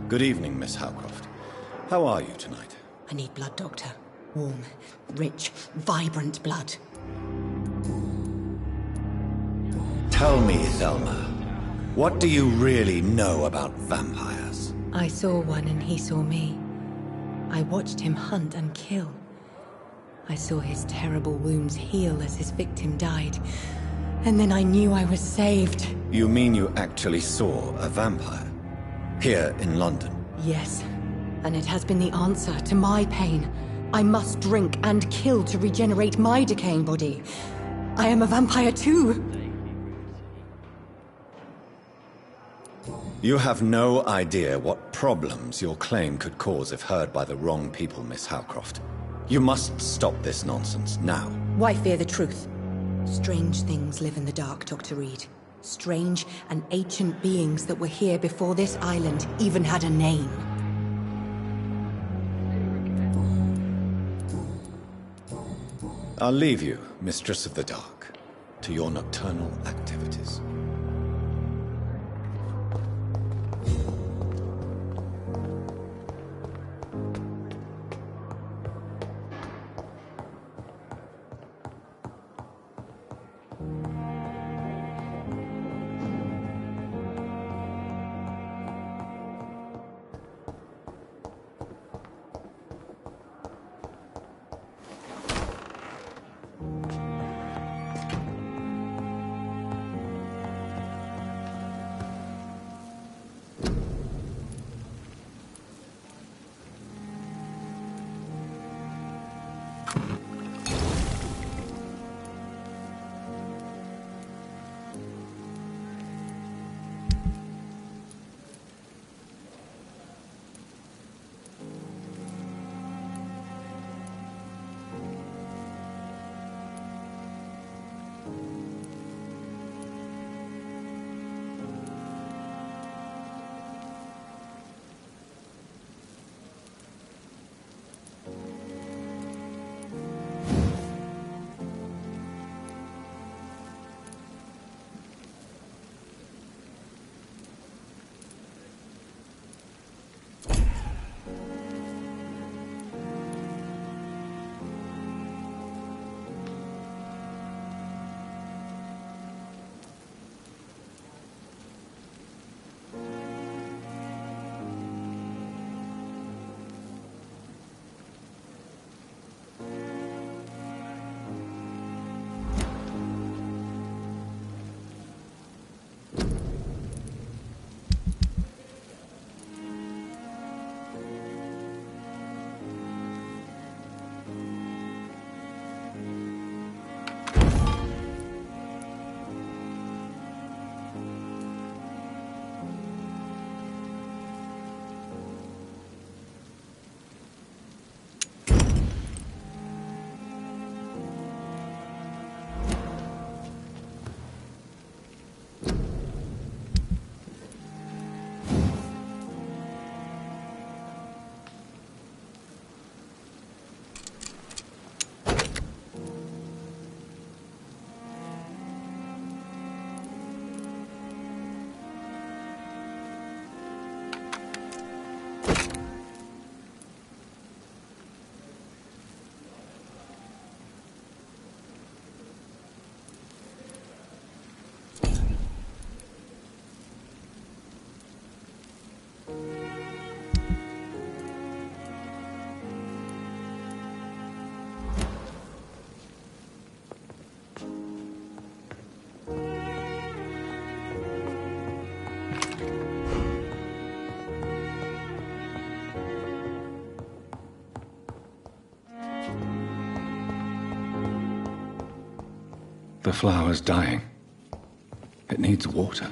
Good evening, Miss Howcroft. How are you tonight? I need blood, Doctor. Warm, rich, vibrant blood. Tell me, Thelma, what do you really know about vampires? I saw one and he saw me. I watched him hunt and kill. I saw his terrible wounds heal as his victim died. And then I knew I was saved. You mean you actually saw a vampire? Here in London? Yes. And it has been the answer to my pain. I must drink and kill to regenerate my decaying body. I am a vampire too. You have no idea what problems your claim could cause if heard by the wrong people, Miss Howcroft. You must stop this nonsense now. Why fear the truth? Strange things live in the dark, Dr. Reed. Strange and ancient beings that were here before this island even had a name. I'll leave you, Mistress of the Dark, to your nocturnal activities. The flower's dying. It needs water.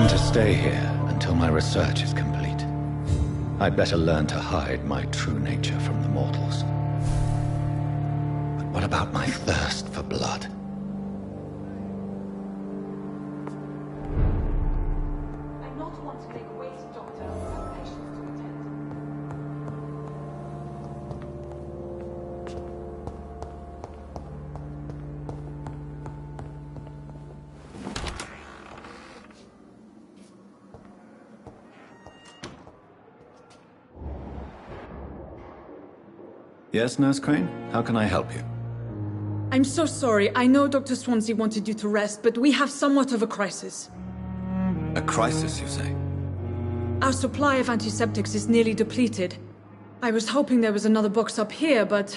To stay here until my research is complete. I'd better learn to hide my true nature from the mortals. But what about my thirst for blood? I'm not one to make waste, Doctor. I have patients to attend. Yes, Nurse Crane? How can I help you? I'm so sorry. I know Dr. Swansea wanted you to rest, but we have somewhat of a crisis. A crisis, you say? Our supply of antiseptics is nearly depleted. I was hoping there was another box up here, but...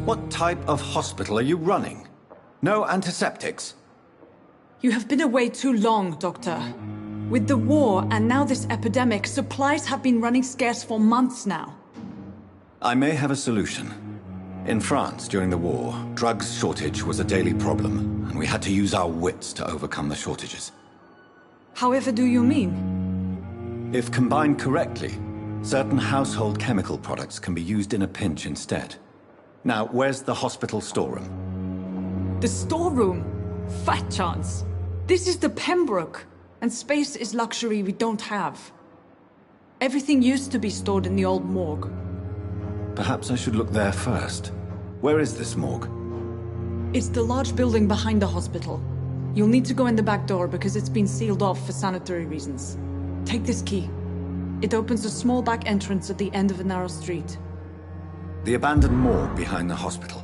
What type of hospital are you running? No antiseptics? You have been away too long, Doctor. With the war and now this epidemic, supplies have been running scarce for months now. I may have a solution. In France, during the war, drugs shortage was a daily problem, and we had to use our wits to overcome the shortages. However do you mean? If combined correctly, certain household chemical products can be used in a pinch instead. Now, where's the hospital storeroom? The storeroom? Fat chance. This is the Pembroke, and space is luxury we don't have. Everything used to be stored in the old morgue. Perhaps I should look there first. Where is this morgue? It's the large building behind the hospital. You'll need to go in the back door because it's been sealed off for sanitary reasons. Take this key. It opens a small back entrance at the end of a narrow street. The abandoned morgue behind the hospital.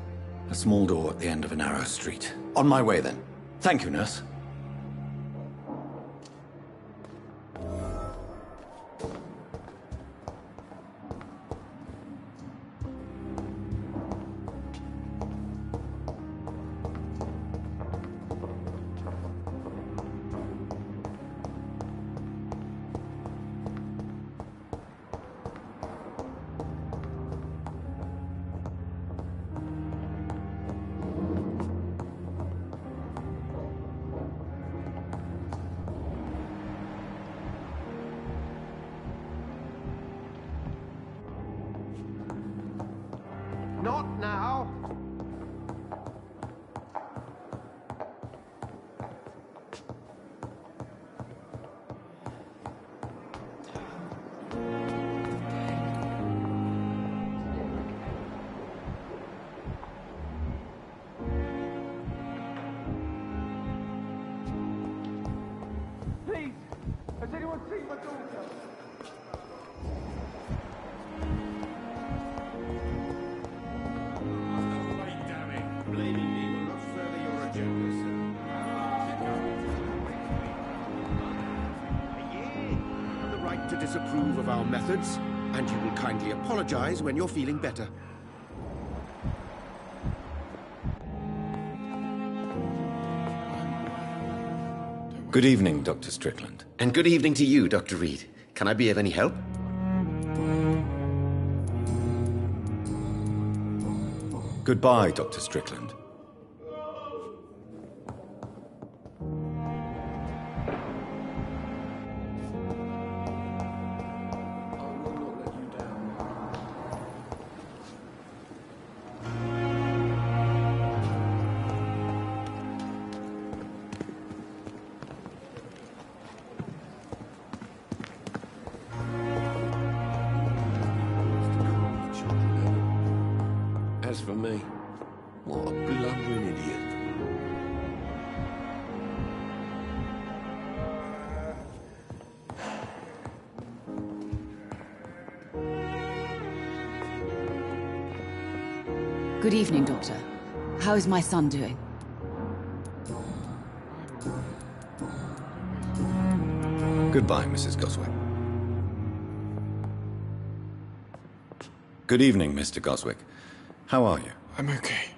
A small door at the end of a narrow street. On my way, then. Thank you, nurse. Not now. Please, has anyone seen my daughter? Blaming me will not further your agenda, sir. You have the right to disapprove of our methods, and you will kindly apologize when you're feeling better. Good evening, Dr. Strickland. And good evening to you, Dr. Reed. Can I be of any help? Goodbye, Dr. Strickland. As for me, what a blundering idiot. Good evening, Doctor. How is my son doing? Goodbye, Mrs. Goswick. Good evening, Mr. Goswick. How are you? I'm okay.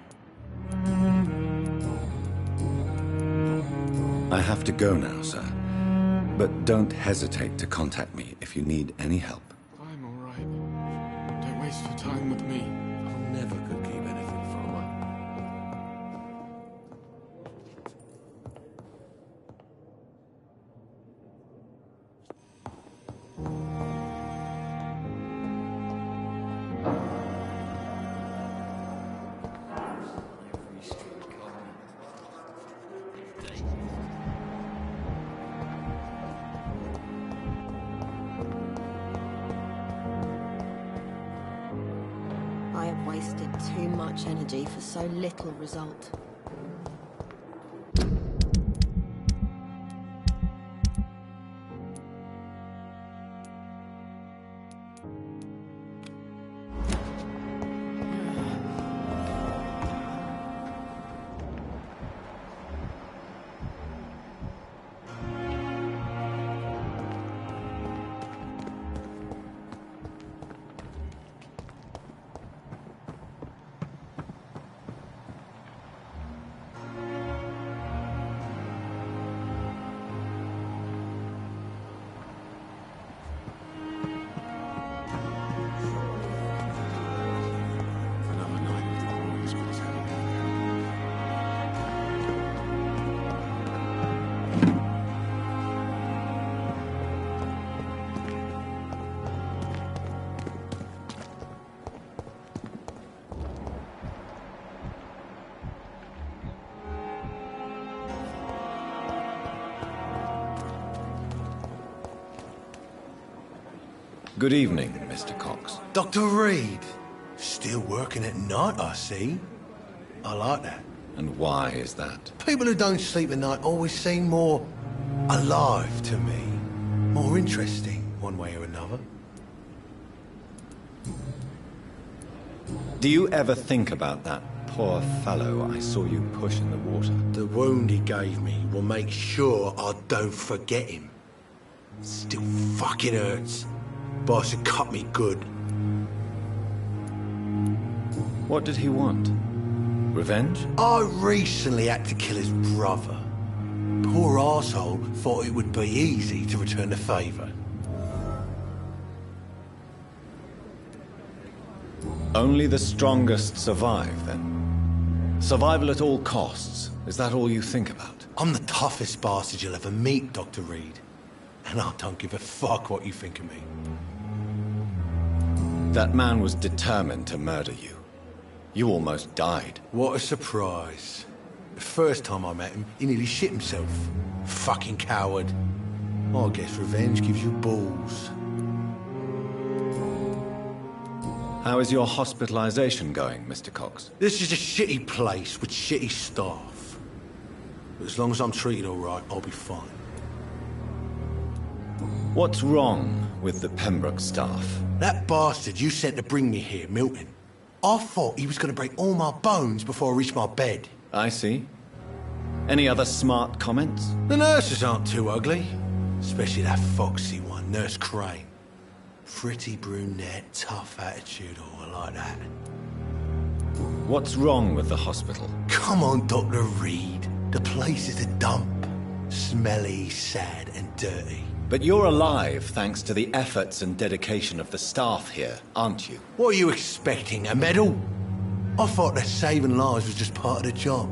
I have to go now, sir. But don't hesitate to contact me if you need any help. I'm all right. Don't waste your time with me. I never could keep anything from her. I have wasted too much energy for so little result. Good evening, Mr. Cox. Dr. Reed. Still working at night, I see. I like that. And why is that? People who don't sleep at night always seem more alive to me. More interesting, one way or another. Do you ever think about that poor fellow I saw you push in the water? The wound he gave me will make sure I don't forget him. Still fucking hurts. Boss had cut me good. What did he want? Revenge? I recently had to kill his brother. Poor arsehole thought it would be easy to return the favour. Only the strongest survive, then? Survival at all costs. Is that all you think about? I'm the toughest bastard you'll ever meet, Dr. Reed. And I don't give a fuck what you think of me. That man was determined to murder you. You almost died. What a surprise. The first time I met him, he nearly shit himself. Fucking coward. I guess revenge gives you balls. How is your hospitalization going, Mr. Cox? This is a shitty place with shitty staff. But as long as I'm treated all right, I'll be fine. What's wrong with the Pembroke staff? That bastard you sent to bring me here, Milton. I thought he was going to break all my bones before I reached my bed. I see. Any other smart comments? The nurses aren't too ugly. Especially that foxy one, Nurse Crane. Pretty brunette, tough attitude, all like that. What's wrong with the hospital? Come on, Dr. Reed. The place is a dump. Smelly, sad, and dirty. But you're alive thanks to the efforts and dedication of the staff here, aren't you? What are you expecting, a medal? I thought that saving lives was just part of the job.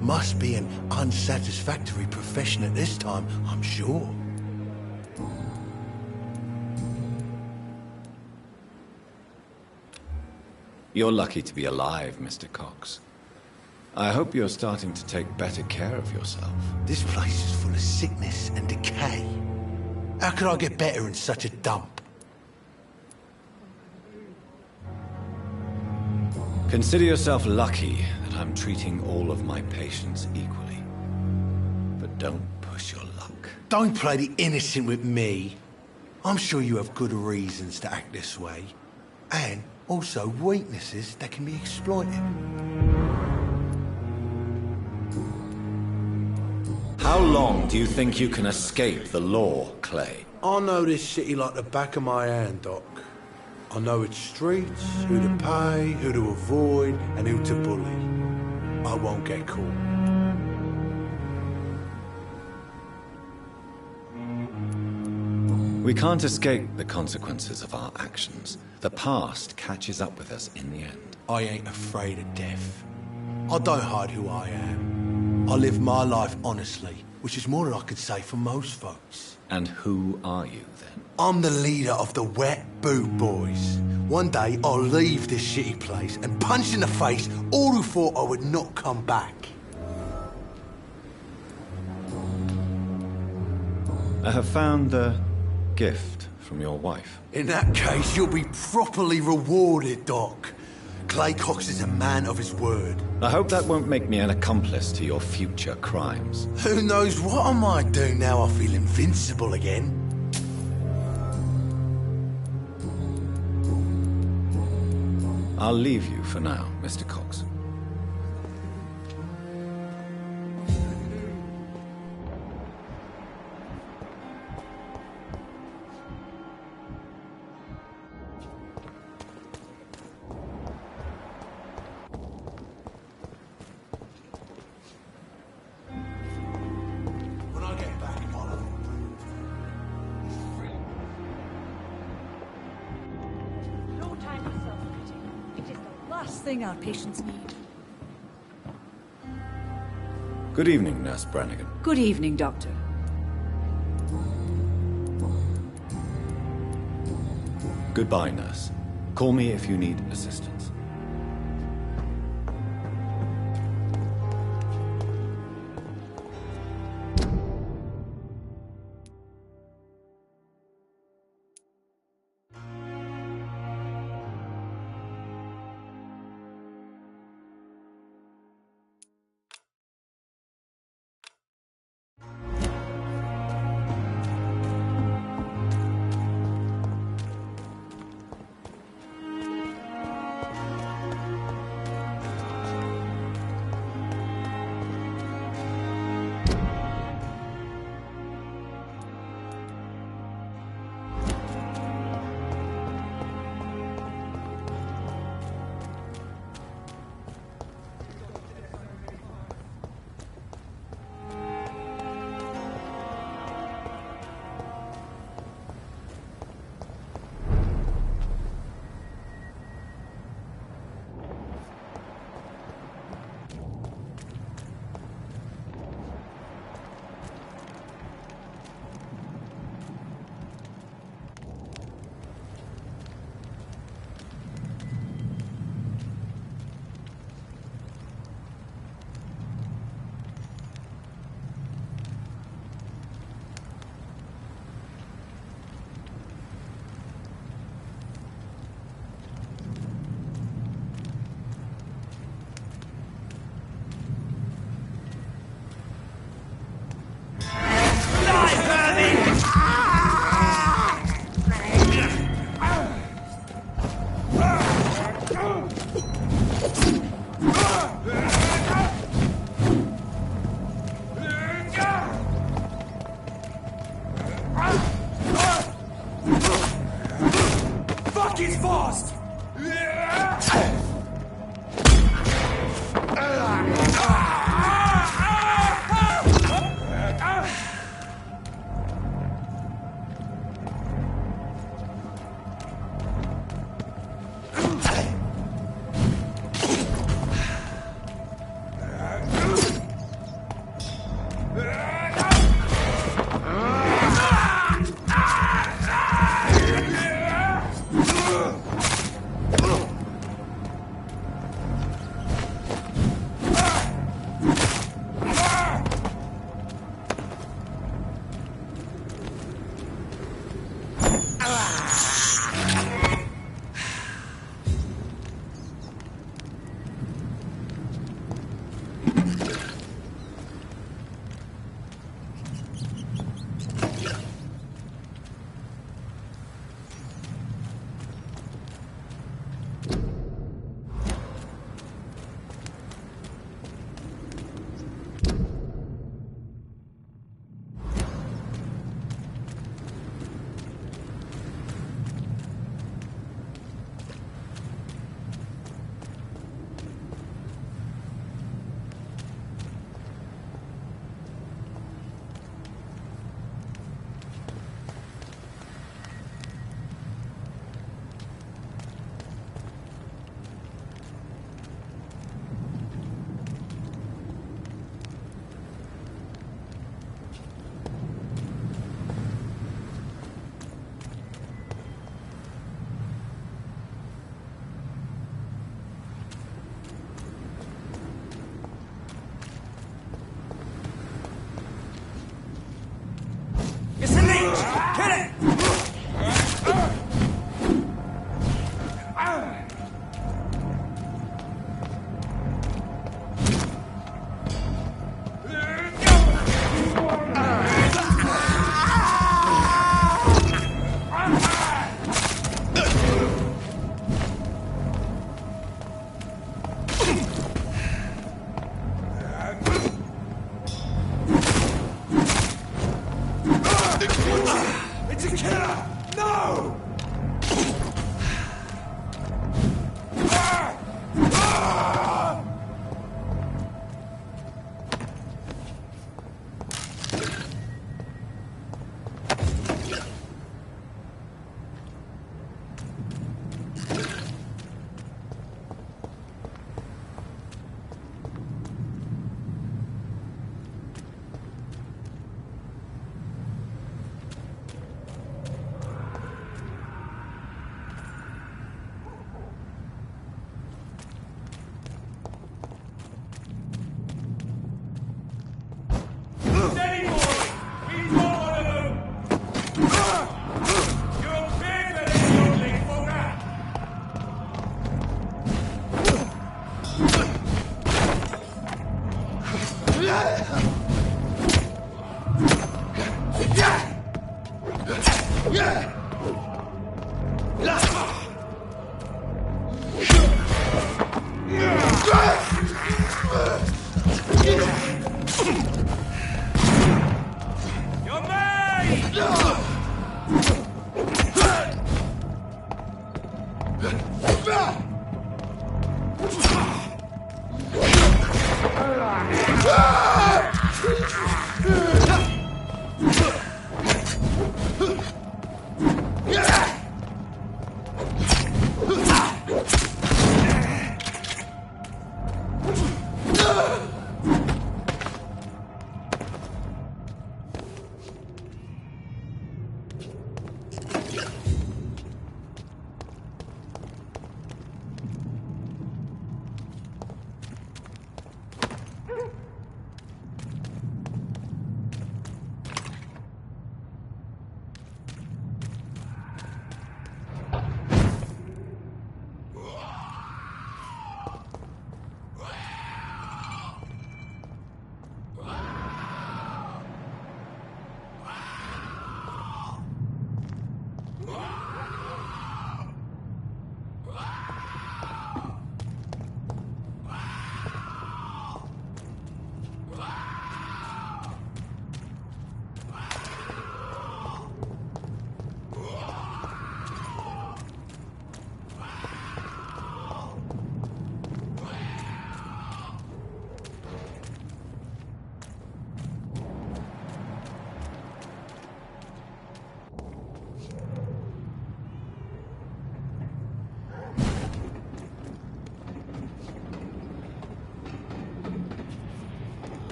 Must be an unsatisfactory profession at this time, I'm sure. You're lucky to be alive, Mr. Cox. I hope you're starting to take better care of yourself. This place is full of sickness and decay. How could I get better in such a dump? Consider yourself lucky that I'm treating all of my patients equally. But don't push your luck. Don't play the innocent with me. I'm sure you have good reasons to act this way. And also weaknesses that can be exploited. How long do you think you can escape the law, Clay? I know this city like the back of my hand, Doc. I know its streets, who to pay, who to avoid, and who to bully. I won't get caught. We can't escape the consequences of our actions. The past catches up with us in the end. I ain't afraid of death. I don't hide who I am. I live my life honestly, which is more than I could say for most folks. And who are you, then? I'm the leader of the Wet Boot Boys. One day, I'll leave this shitty place and punch in the face all who thought I would not come back. I have found the gift from your wife. In that case, you'll be properly rewarded, Doc. Clay Cox is a man of his word. I hope that won't make me an accomplice to your future crimes. Who knows what I might do now I feel invincible again. I'll leave you for now, Mr. Cox. When I get back, I'll have No time for self-pity. It is the last thing our patients need. Good evening, Nurse Brannigan. Good evening, Doctor. Goodbye, nurse. Call me if you need assistance.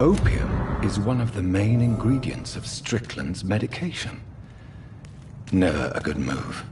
Opium is one of the main ingredients of Strickland's medication. Never a good move.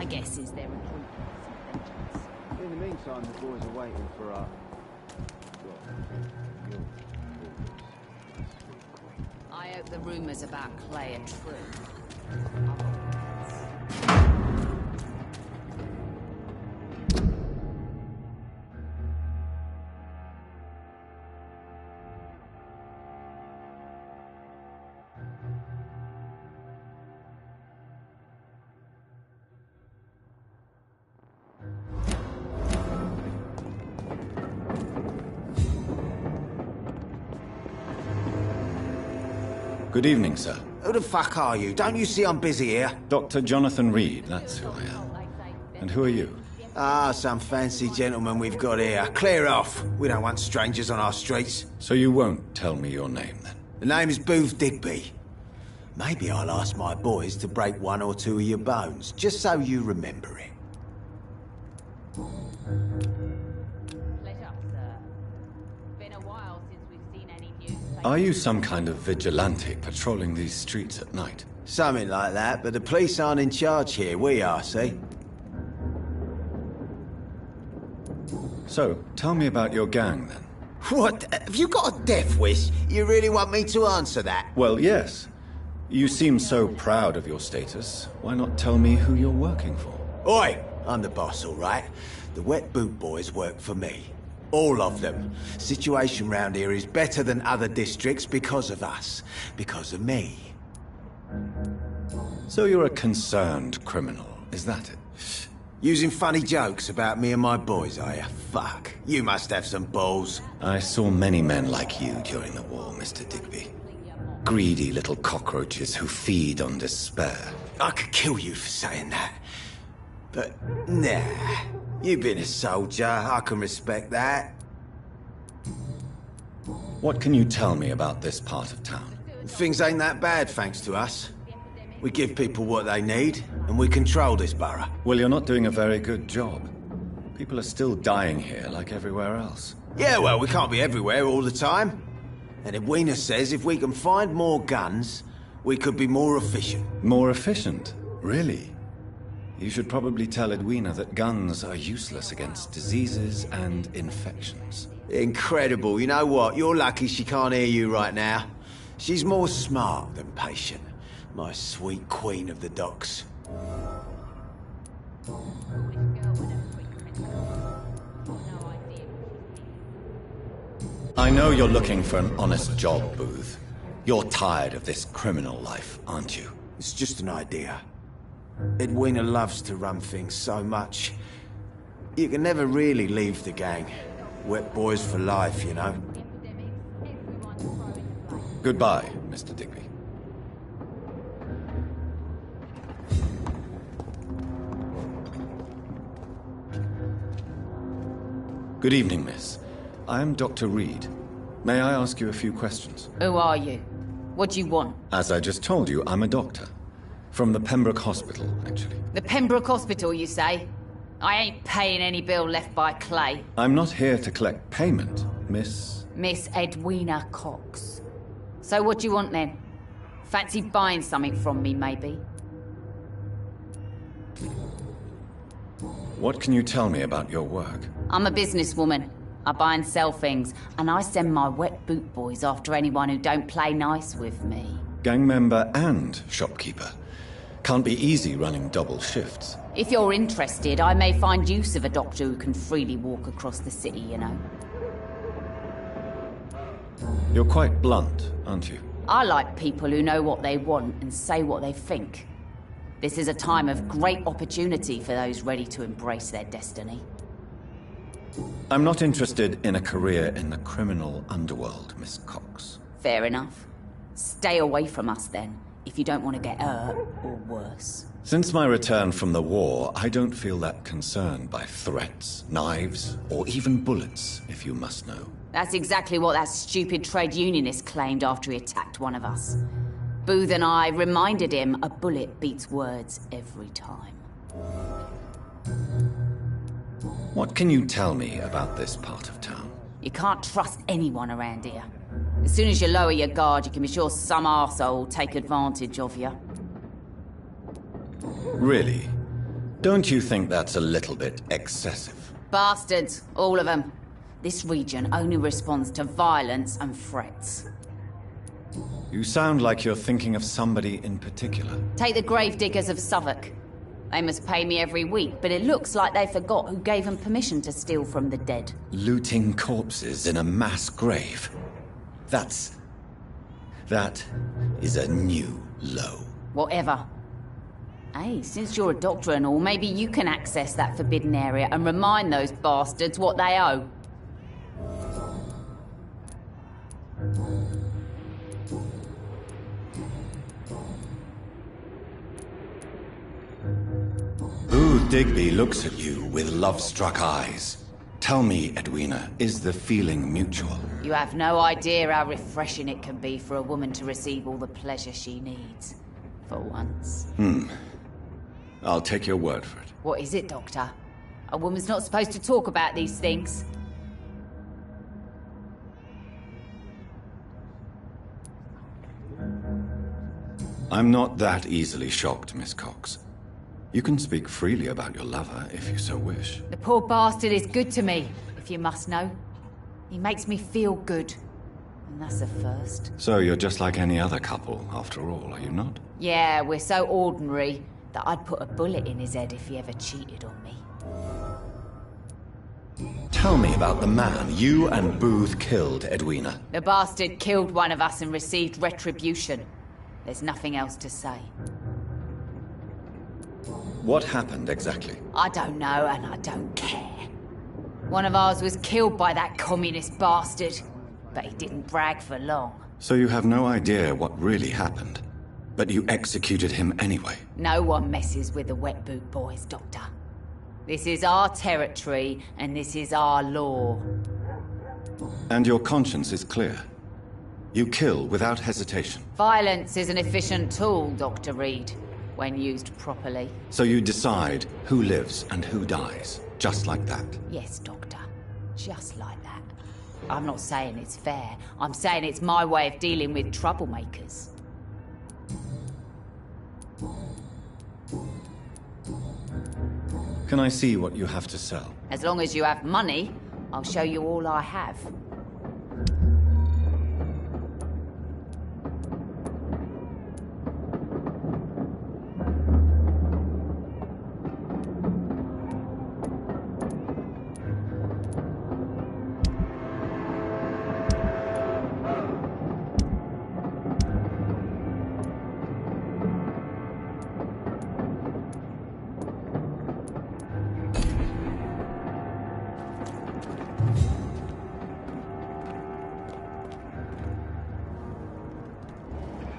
My guess is they're recruiting some vengeance. In the meantime, the boys are waiting for our... I hope the rumors about Clay are true. Good evening, sir. Who the fuck are you? Don't you see I'm busy here? Dr. Jonathan Reed, that's who I am. And who are you? Ah, some fancy gentleman we've got here. Clear off. We don't want strangers on our streets. So you won't tell me your name, then? The name is Booth Digby. Maybe I'll ask my boys to break one or two of your bones, just so you remember it. Are you some kind of vigilante patrolling these streets at night? Something like that, but the police aren't in charge here. We are, see? So, tell me about your gang, then. What? Have you got a death wish? You really want me to answer that? Well, yes. You seem so proud of your status. Why not tell me who you're working for? Oi! I'm the boss, all right? The Wet Boot Boys work for me. All of them. Situation round here is better than other districts because of us. Because of me. So you're a concerned criminal, is that it? Using funny jokes about me and my boys, are you? Fuck. You must have some balls. I saw many men like you during the war, Mr. Digby. Greedy little cockroaches who feed on despair. I could kill you for saying that. But, nah. You've been a soldier. I can respect that. What can you tell me about this part of town? Things ain't that bad, thanks to us. We give people what they need, and we control this borough. Well, you're not doing a very good job. People are still dying here, like everywhere else. Yeah, well, we can't be everywhere all the time. And Edwina says if we can find more guns, we could be more efficient. More efficient? Really? You should probably tell Edwina that guns are useless against diseases and infections. Incredible. You know what? You're lucky she can't hear you right now. She's more smart than patient. My sweet queen of the docks. I know you're looking for an honest job, Booth. You're tired of this criminal life, aren't you? It's just an idea. Edwina loves to run things so much. You can never really leave the gang. Wet boys for life, you know. Goodbye, Mr. Digby. Good evening, miss. I am Dr. Reed. May I ask you a few questions? Who are you? What do you want? As I just told you, I'm a doctor. From the Pembroke Hospital, actually. The Pembroke Hospital, you say? I ain't paying any bill left by Clay. I'm not here to collect payment, Miss... Miss Edwina Cox. So what do you want, then? Fancy buying something from me, maybe? What can you tell me about your work? I'm a businesswoman. I buy and sell things, and I send my Wet Boot Boys after anyone who don't play nice with me. Gang member and shopkeeper. Can't be easy running double shifts. If you're interested, I may find use of a doctor who can freely walk across the city, you know. You're quite blunt, aren't you? I like people who know what they want and say what they think. This is a time of great opportunity for those ready to embrace their destiny. I'm not interested in a career in the criminal underworld, Miss Cox. Fair enough. Stay away from us, then, if you don't want to get hurt, or worse. Since my return from the war, I don't feel that concerned by threats, knives, or even bullets, if you must know. That's exactly what that stupid trade unionist claimed after he attacked one of us. Booth and I reminded him a bullet beats words every time. What can you tell me about this part of town? You can't trust anyone around here. As soon as you lower your guard, you can be sure some arsehole will take advantage of you. Really? Don't you think that's a little bit excessive? Bastards, all of them. This region only responds to violence and threats. You sound like you're thinking of somebody in particular. Take the gravediggers of Southwark. They must pay me every week, but it looks like they forgot who gave them permission to steal from the dead. Looting corpses in a mass grave. That is a new low. Whatever. Hey, since you're a doctor and all, maybe you can access that forbidden area and remind those bastards what they owe. Booth Digby looks at you with love-struck eyes. Tell me, Edwina, is the feeling mutual? You have no idea how refreshing it can be for a woman to receive all the pleasure she needs. For once. I'll take your word for it. What is it, Doctor? A woman's not supposed to talk about these things. I'm not that easily shocked, Miss Cox. You can speak freely about your lover, if you so wish. The poor bastard is good to me, if you must know. He makes me feel good. And that's a first. So you're just like any other couple, after all, are you not? Yeah, we're so ordinary that I'd put a bullet in his head if he ever cheated on me. Tell me about the man you and Booth killed, Edwina. The bastard killed one of us and received retribution. There's nothing else to say. What happened exactly? I don't know, and I don't care. One of ours was killed by that communist bastard, but he didn't brag for long. So you have no idea what really happened, but you executed him anyway? No one messes with the wet boot boys, Doctor. This is our territory, and this is our law. And your conscience is clear. You kill without hesitation. Violence is an efficient tool, Dr. Reed, when used properly. So you decide who lives and who dies, just like that? Yes, Doctor. Just like that. I'm not saying it's fair. I'm saying it's my way of dealing with troublemakers. Can I see what you have to sell? As long as you have money, I'll show you all I have.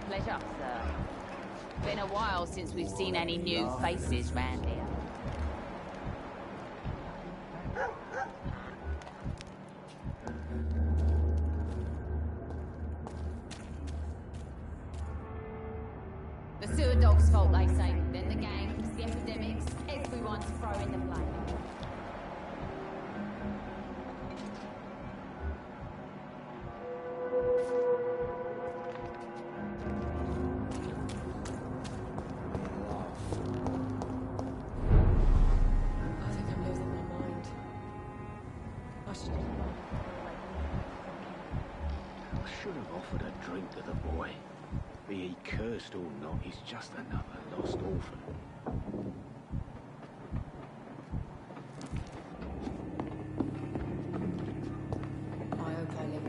Pleasure, sir. Been a while since we've seen any new faces round here. The sewer dog's fault, they say. Then the gangs, the epidemics, everyone's throwing the blame. Should have offered a drink to the boy. Be he cursed or not, he's just another lost orphan. I hope I live.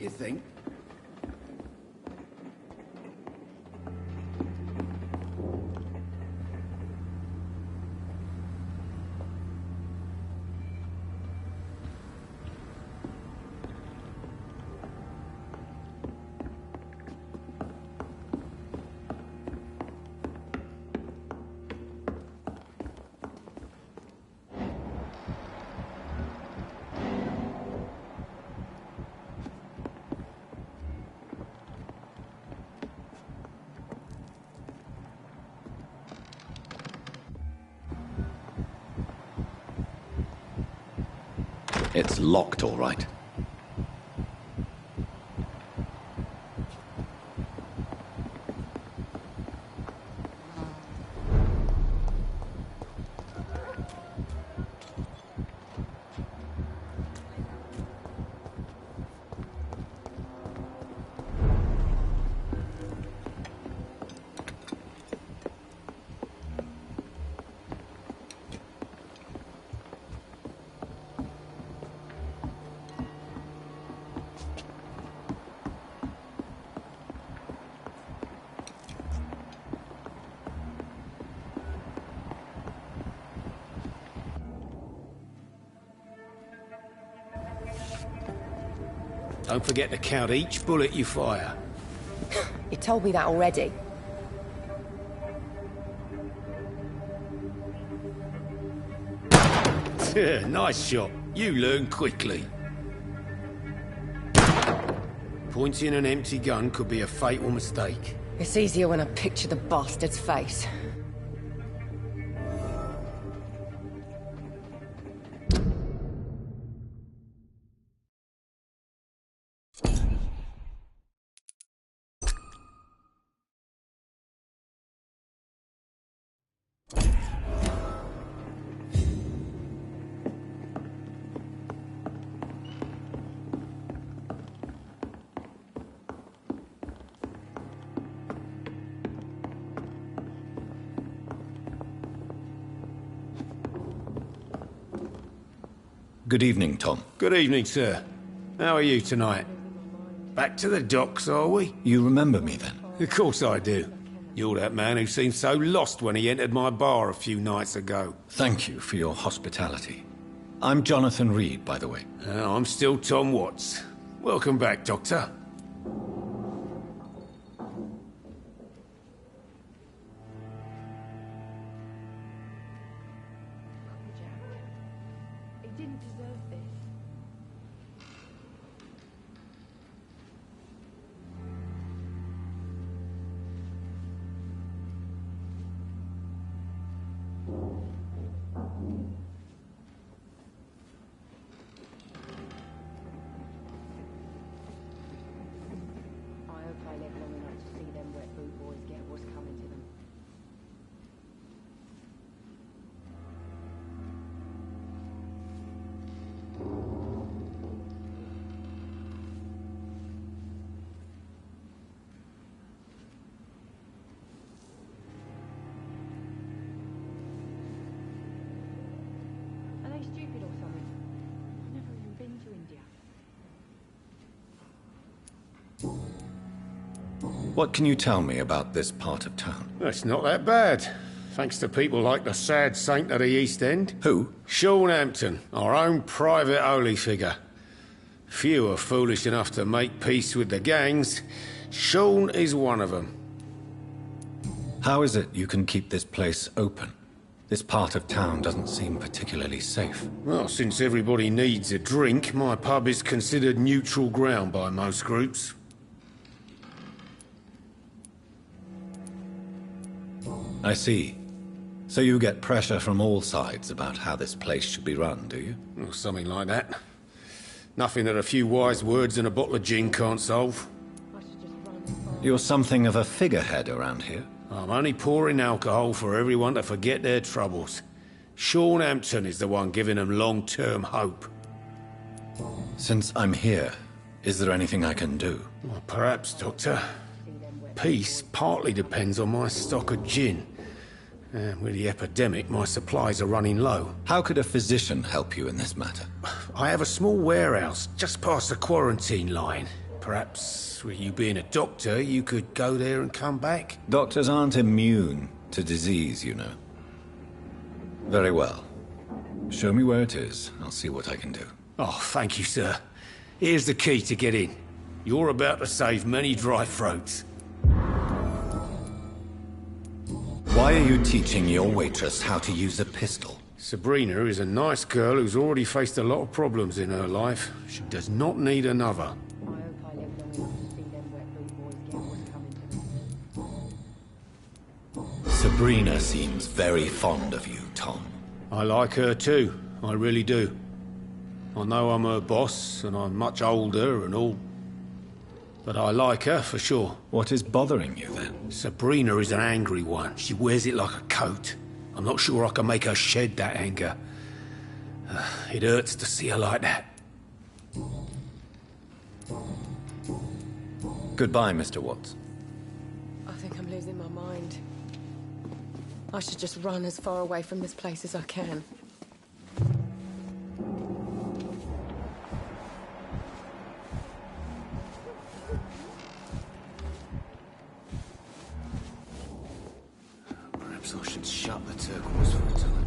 You think? It's locked, all right. Don't forget to count each bullet you fire. You told me that already. Nice shot. You learn quickly. Pointing an empty gun could be a fatal mistake. It's easier when I picture the bastard's face. Good evening, Tom. Good evening, sir. How are you tonight? Back to the docks, are we? You remember me then? Of course I do. You're that man who seemed so lost when he entered my bar a few nights ago. Thank you for your hospitality. I'm Jonathan Reed, by the way. I'm still Tom Watts. Welcome back, Doctor. He didn't deserve this. I hope I live long enough to see them wet boot boys get what's coming to them. Are they stupid or something? I've never even been to India. What can you tell me about this part of town? It's not that bad. Thanks to people like the sad saint of the East End. Who? Sean Hampton, our own private holy figure. Few are foolish enough to make peace with the gangs. Sean is one of them. How is it you can keep this place open? This part of town doesn't seem particularly safe. Well, since everybody needs a drink, my pub is considered neutral ground by most groups. I see. So you get pressure from all sides about how this place should be run, do you? Or something like that. Nothing that a few wise words and a bottle of gin can't solve. You're something of a figurehead around here. I'm only pouring alcohol for everyone to forget their troubles. Sean Hampton is the one giving them long-term hope. Since I'm here, is there anything I can do? Well, perhaps, Doctor. Peace partly depends on my stock of gin. With the epidemic, my supplies are running low. How could a physician help you in this matter? I have a small warehouse just past the quarantine line. Perhaps, with you being a doctor, you could go there and come back? Doctors aren't immune to disease, you know. Very well. Show me where it is. I'll see what I can do. Oh, thank you, sir. Here's the key to get in. You're about to save many dry throats. Why are you teaching your waitress how to use a pistol? Sabrina is a nice girl who's already faced a lot of problems in her life. She does not need another. Sabrina seems very fond of you, Tom. I like her too. I really do. I know I'm her boss, and I'm much older and all, but I like her for sure. What is bothering you then? Sabrina is an angry one. She wears it like a coat. I'm not sure I can make her shed that anger. It hurts to see her like that. Goodbye, Mr. Watts. I think I'm losing my mind. I should just run as far away from this place as I can. Perhaps I should shut the turquoise for a time.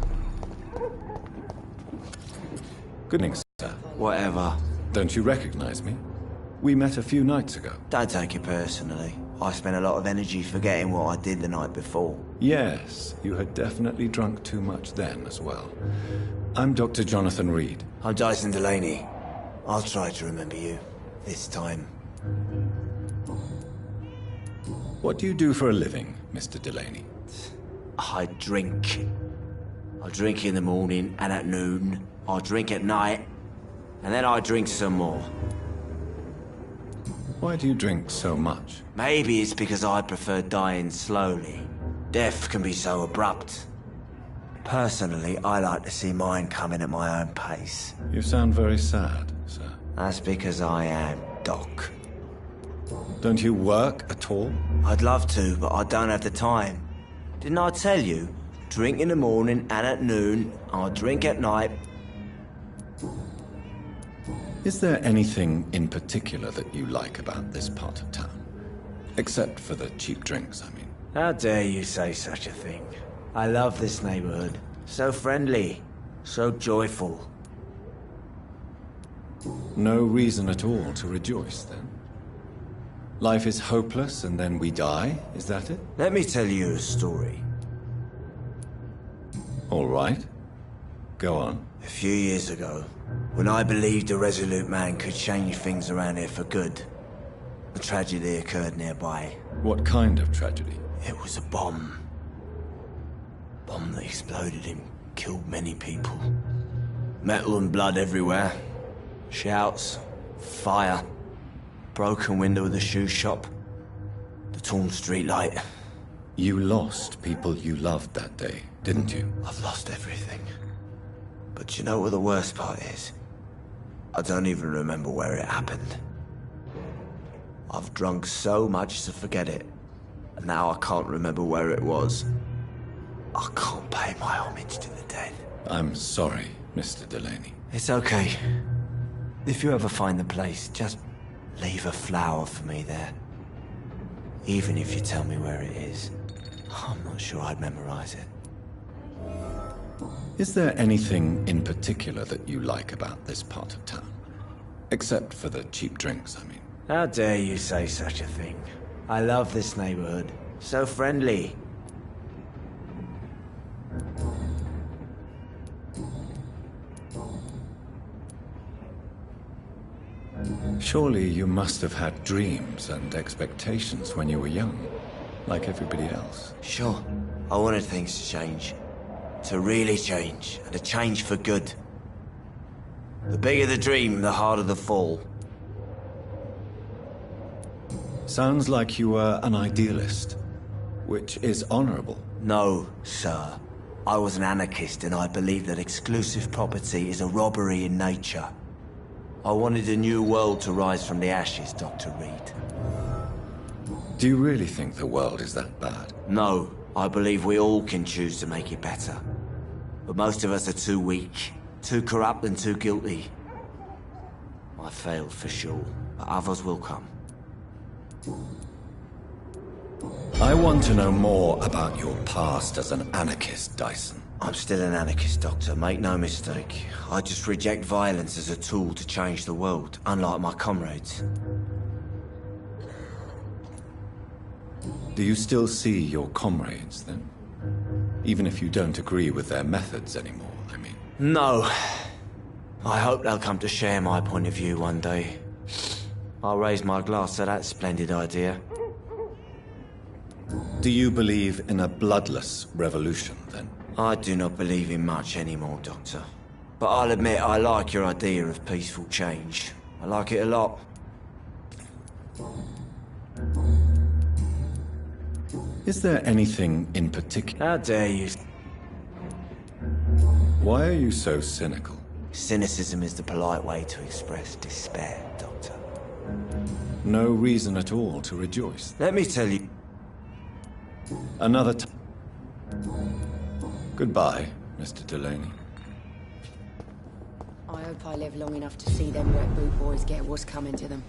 Good evening, sir. Whatever. Don't you recognize me? We met a few nights ago. Don't take it personally. I spent a lot of energy forgetting what I did the night before. Yes, you had definitely drunk too much then as well. I'm Dr. Jonathan Reed. I'm Dyson Delaney. I'll try to remember you. This time. What do you do for a living, Mr. Delaney? I drink. I drink in the morning and at noon. I drink at night. And then I drink some more. Why do you drink so much? Maybe it's because I prefer dying slowly. Death can be so abrupt. Personally, I like to see mine coming at my own pace. You sound very sad, sir. That's because I am, Doc. Don't you work at all? I'd love to, but I don't have the time. Didn't I tell you? Drink in the morning and at noon. I drink at night. Is there anything in particular that you like about this part of town? Except for the cheap drinks, I mean. How dare you say such a thing? I love this neighborhood. So friendly. So joyful. No reason at all to rejoice, then? Life is hopeless and then we die, is that it? Let me tell you a story. All right. Go on. A few years ago, when I believed a resolute man could change things around here for good, a tragedy occurred nearby. What kind of tragedy? It was a bomb. Bomb that exploded and killed many people. Metal and blood everywhere. Shouts, fire, broken window of the shoe shop, the torn street light. You lost people you loved that day, didn't you? I've lost everything. But you know what the worst part is? I don't even remember where it happened. I've drunk so much to forget it, and now I can't remember where it was. I can't pay my homage to the dead. I'm sorry, Mr. Delaney. It's okay. If you ever find the place, just leave a flower for me there. Even if you tell me where it is. I'm not sure I'd memorize it. Is there anything in particular that you like about this part of town? Except for the cheap drinks, I mean. How dare you say such a thing? I love this neighborhood. So friendly. Surely you must have had dreams and expectations when you were young, like everybody else. Sure. I wanted things to change. To really change, and to change for good. The bigger the dream, the harder the fall. Sounds like you were an idealist, which is honorable. No, sir. I was an anarchist and I believed that exclusive property is a robbery in nature. I wanted a new world to rise from the ashes, Dr. Reed. Do you really think the world is that bad? No, I believe we all can choose to make it better. But most of us are too weak, too corrupt and too guilty. I failed for sure, but others will come. I want to know more about your past as an anarchist, Dyson. I'm still an anarchist, Doctor, make no mistake. I just reject violence as a tool to change the world, unlike my comrades. Do you still see your comrades, then? Even if you don't agree with their methods anymore, I mean. No. I hope they'll come to share my point of view one day. I'll raise my glass to that splendid idea. Do you believe in a bloodless revolution, then? I do not believe in much anymore, Doctor. But I'll admit I like your idea of peaceful change. I like it a lot. Is there anything in particular? How dare you? Why are you so cynical? Cynicism is the polite way to express despair, Doctor. No reason at all to rejoice. Let me tell you. Another time. Goodbye, Mr. Delaney. I hope I live long enough to see them wet boot boys get what's coming to them.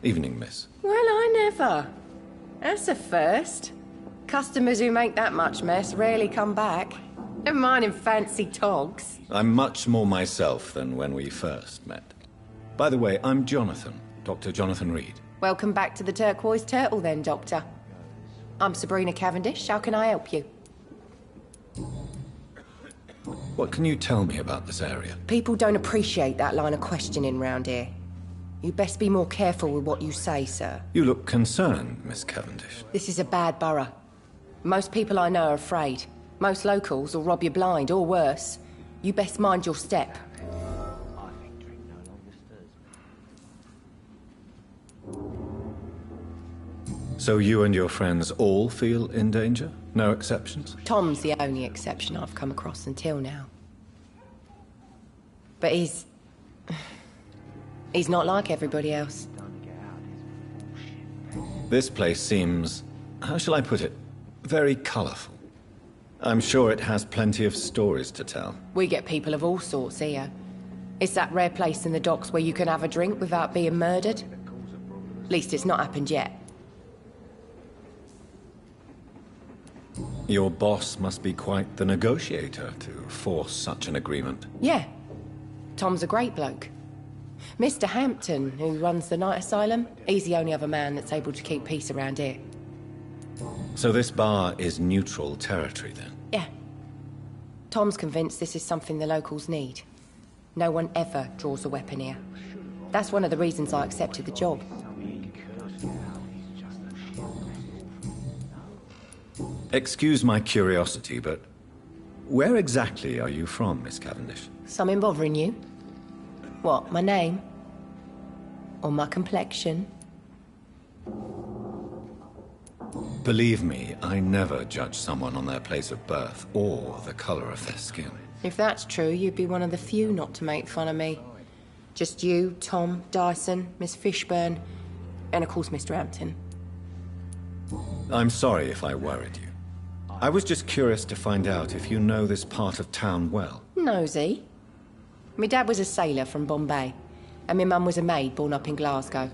Evening, miss. Well, I never. That's a first. Customers who make that much mess rarely come back. Never mind in fancy togs. I'm much more myself than when we first met. By the way, I'm Jonathan, Dr. Jonathan Reed. Welcome back to the Turquoise Turtle then, Doctor. I'm Sabrina Cavendish. How can I help you? What can you tell me about this area? People don't appreciate that line of questioning round here. You best be more careful with what you say, sir. You look concerned, Miss Cavendish. This is a bad borough. Most people I know are afraid. Most locals will rob you blind, or worse. You best mind your step. So you and your friends all feel in danger? No exceptions? Tom's the only exception I've come across until now. But he's not like everybody else. This place seems, how shall I put it, very colourful. I'm sure it has plenty of stories to tell. We get people of all sorts here. It's that rare place in the docks where you can have a drink without being murdered. At least it's not happened yet. Your boss must be quite the negotiator to force such an agreement. Yeah. Tom's a great bloke. Mr. Hampton, who runs the night asylum, he's the only other man that's able to keep peace around here. So this bar is neutral territory, then? Yeah. Tom's convinced this is something the locals need. No one ever draws a weapon here. That's one of the reasons I accepted the job. Excuse my curiosity, but where exactly are you from, Miss Cavendish? Something bothering you? What, my name? Or my complexion? Believe me, I never judge someone on their place of birth or the colour of their skin. If that's true, you'd be one of the few not to make fun of me. Just you, Tom, Dyson, Miss Fishburne, and of course Mr. Hampton. I'm sorry if I worried you. I was just curious to find out if you know this part of town well. Nosy. My dad was a sailor from Bombay, and my mum was a maid born up in Glasgow.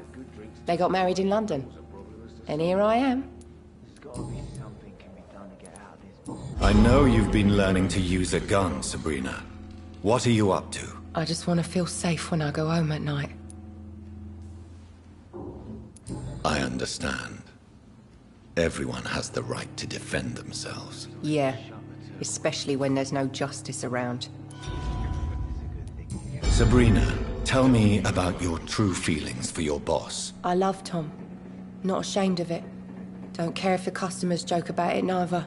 They got married in London. And here I am. I know you've been learning to use a gun, Sabrina. What are you up to? I just want to feel safe when I go home at night. I understand. Everyone has the right to defend themselves. Yeah, especially when there's no justice around. Sabrina, tell me about your true feelings for your boss. I love Tom. Not ashamed of it. Don't care if the customers joke about it, neither.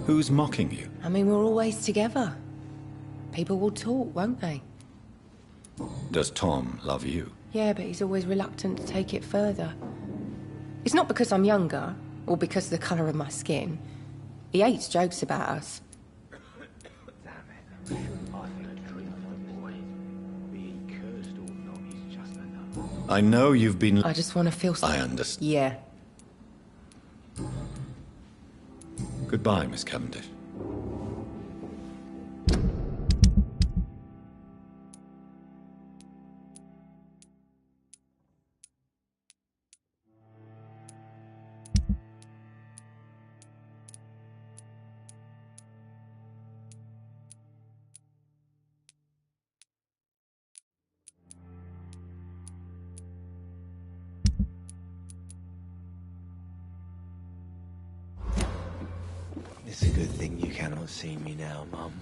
Who's mocking you? I mean, we're always together. People will talk, won't they? Does Tom love you? Yeah, but he's always reluctant to take it further. It's not because I'm younger, or because of the colour of my skin. He hates jokes about us. I know you've been... I just want to feel... I understand. Yeah. Goodbye, Miss Cavendish. It's a good thing you cannot see me now, Mum.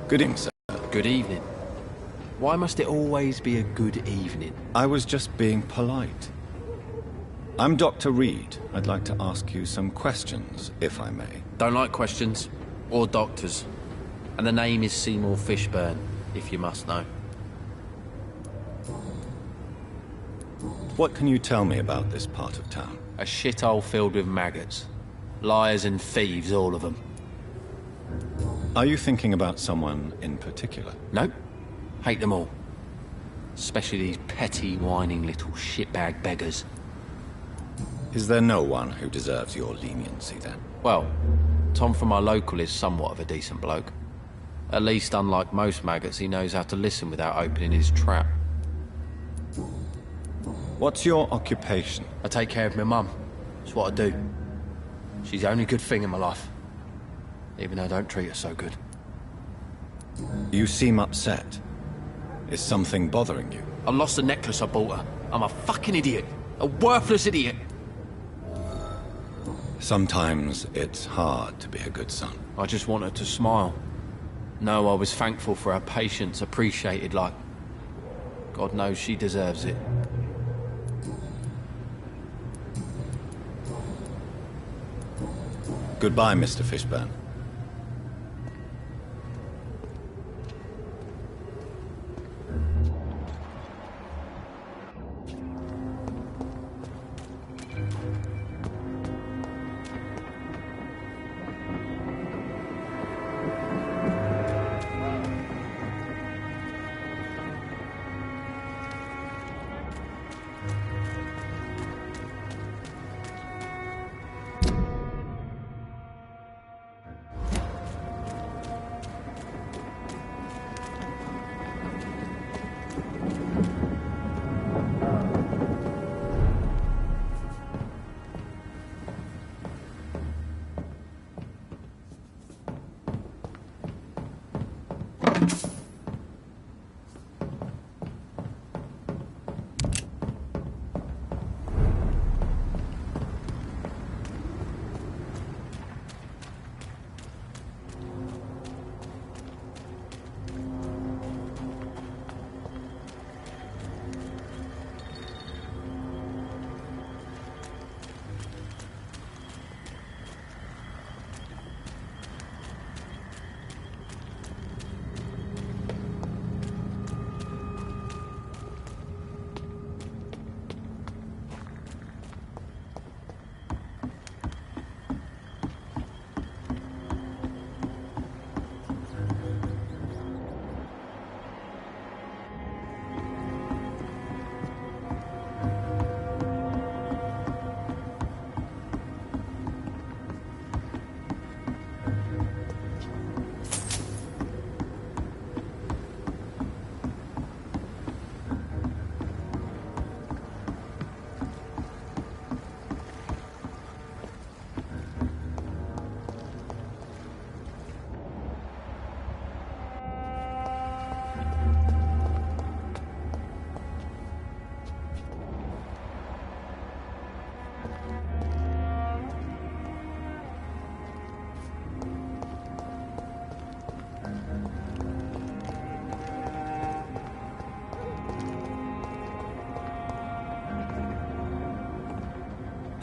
Good evening, sir. Good evening. Why must it always be a good evening? I was just being polite. I'm Dr. Reed. I'd like to ask you some questions, if I may. Don't like questions. Or doctors. And the name is Seymour Fishburne, if you must know. What can you tell me about this part of town? A shithole filled with maggots. Liars and thieves, all of them. Are you thinking about someone in particular? Nope. Hate them all. Especially these petty, whining little shitbag beggars. Is there no one who deserves your leniency, then? Well, Tom from our local is somewhat of a decent bloke. At least, unlike most maggots, he knows how to listen without opening his trap. What's your occupation? I take care of my mum. It's what I do. She's the only good thing in my life. Even though I don't treat her so good. You seem upset. Is something bothering you? I lost the necklace I bought her. I'm a fucking idiot. A worthless idiot. Sometimes it's hard to be a good son. I just want her to smile. No, I was thankful for her patience, appreciated like... God knows she deserves it. Goodbye, Mr. Fishburne.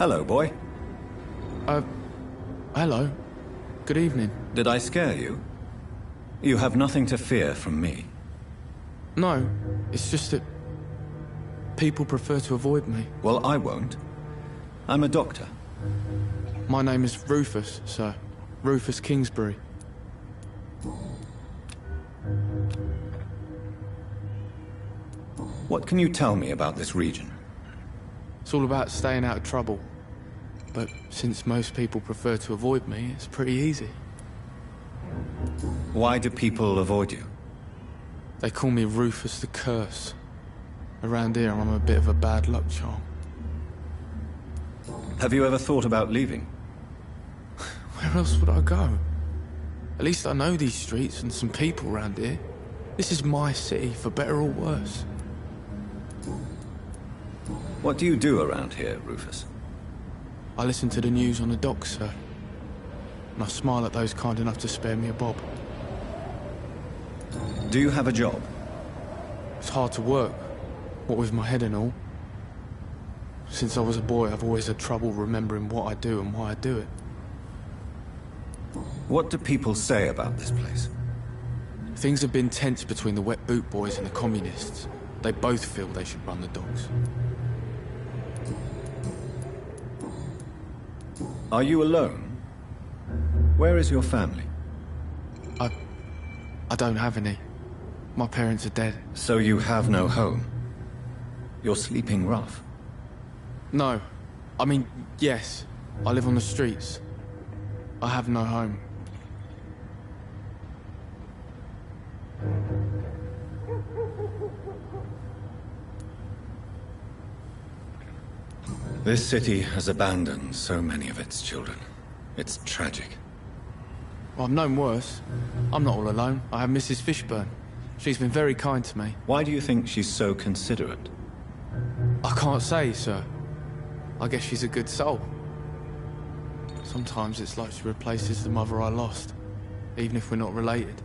Hello, boy. Hello. Good evening. Did I scare you? You have nothing to fear from me. No, it's just that people prefer to avoid me. Well, I won't. I'm a doctor. My name is Rufus, sir. Rufus Kingsbury. What can you tell me about this region? It's all about staying out of trouble. But since most people prefer to avoid me, it's pretty easy. Why do people avoid you? They call me Rufus the Curse. Around here, I'm a bit of a bad luck charm. Have you ever thought about leaving? Where else would I go? At least I know these streets and some people around here. This is my city, for better or worse. What do you do around here, Rufus? I listen to the news on the docks, sir. And I smile at those kind enough to spare me a bob. Do you have a job? It's hard to work, what with my head and all. Since I was a boy, I've always had trouble remembering what I do and why I do it. What do people say about this place? Things have been tense between the wet boot boys and the communists. They both feel they should run the docks. Are you alone? Where is your family? I don't have any. My parents are dead. So you have no home? You're sleeping rough? No. I mean, yes. I live on the streets. I have no home. This city has abandoned so many of its children. It's tragic. Well, I've known worse. I'm not all alone. I have Mrs. Fishburne. She's been very kind to me. Why do you think she's so considerate? I can't say, sir. I guess she's a good soul. Sometimes it's like she replaces the mother I lost, even if we're not related.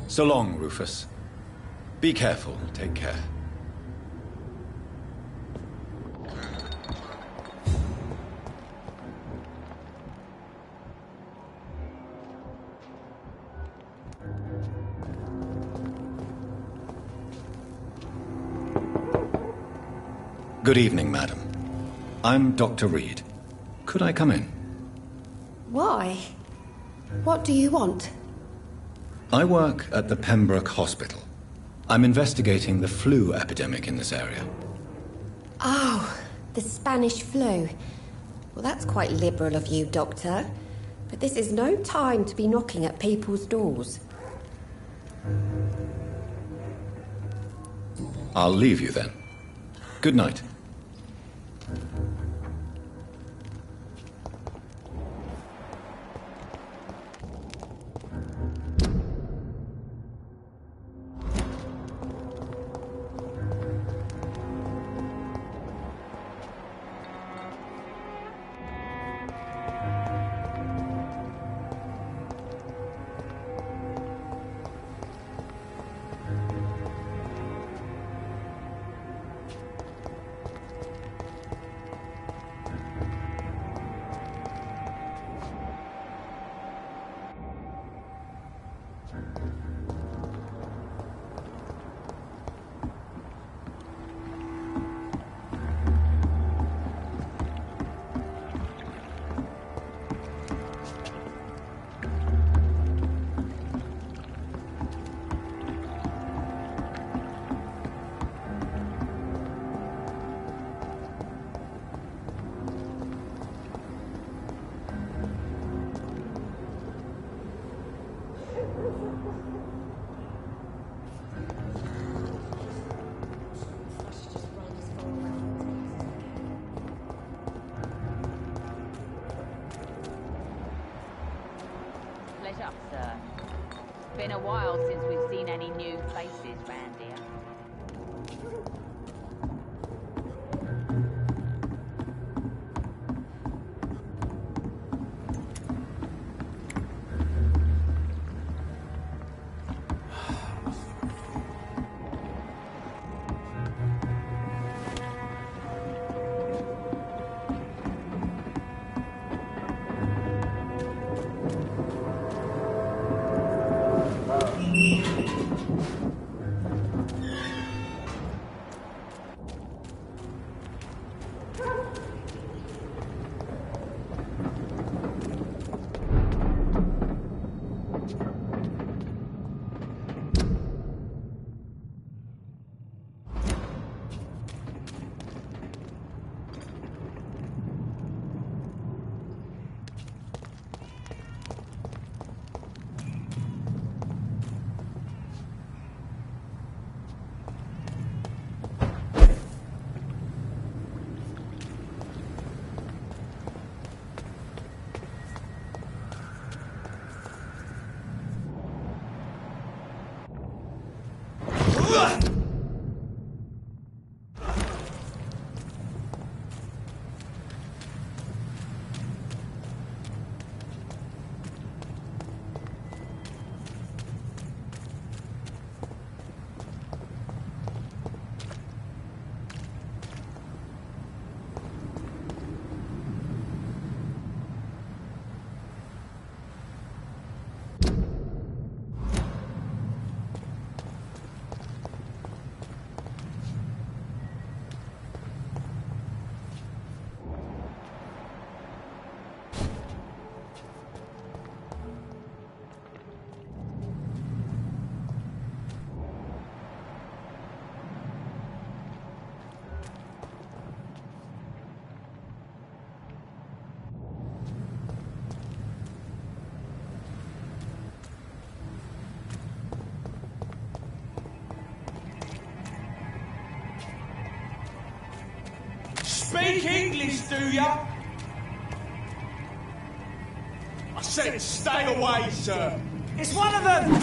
So long, Rufus. Be careful. Take care. Good evening, madam. I'm Dr. Reed. Could I come in? Why? What do you want? I work at the Pembroke Hospital. I'm investigating the flu epidemic in this area. Oh, the Spanish flu. Well, that's quite liberal of you, Doctor. But this is no time to be knocking at people's doors. I'll leave you then. Good night. Pleasure, sir. Been a while since we've seen any new faces round here. English, do ya? I said stay away, sir. It's one of them!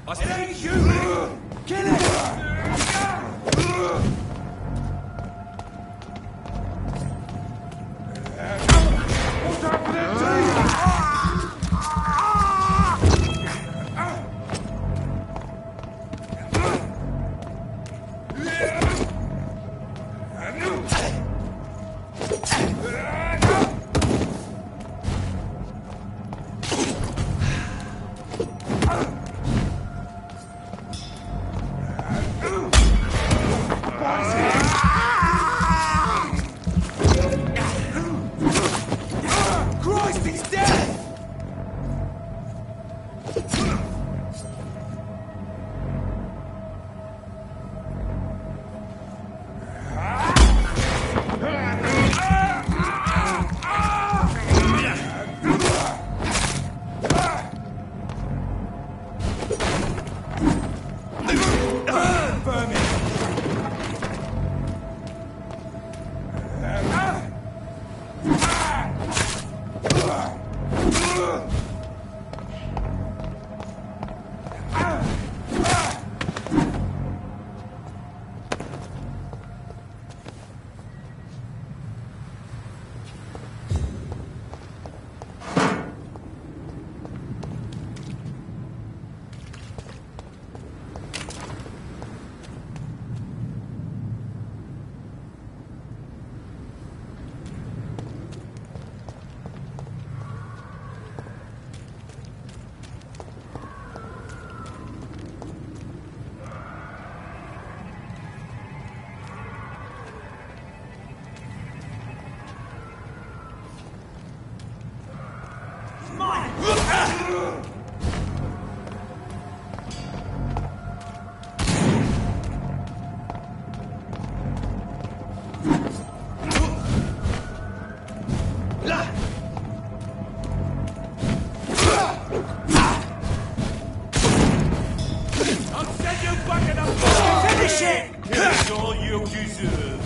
I think you! Kill it! What's happening to you? Christ, he's dead! Finish it! Here's all you deserve.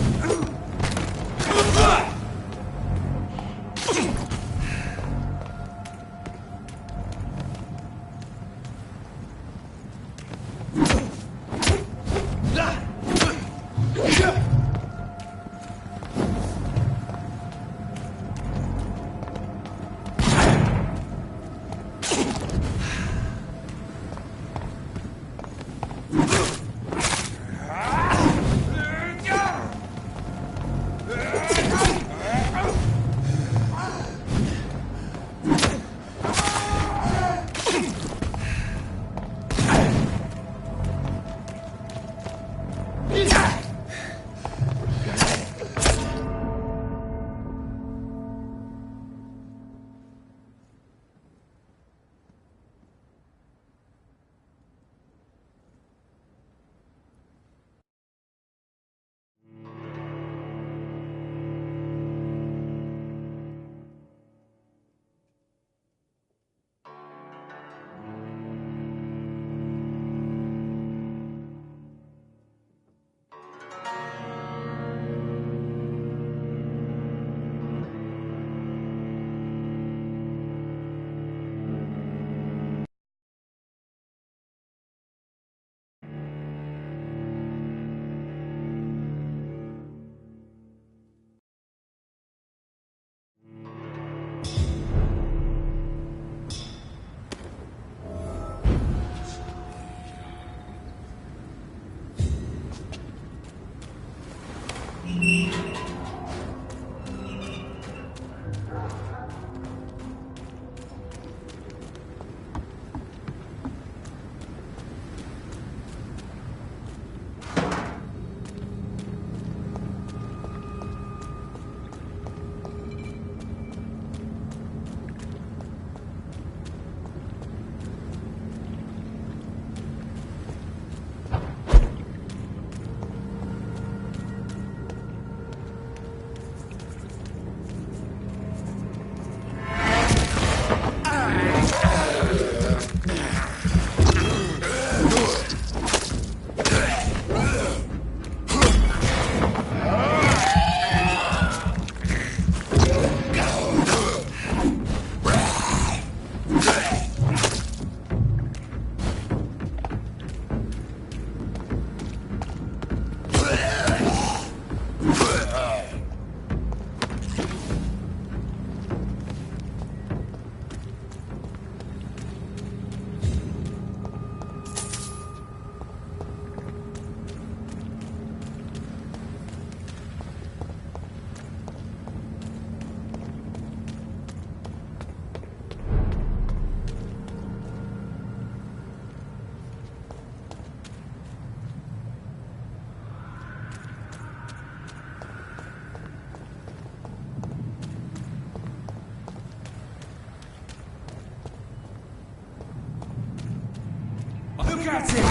Look at him!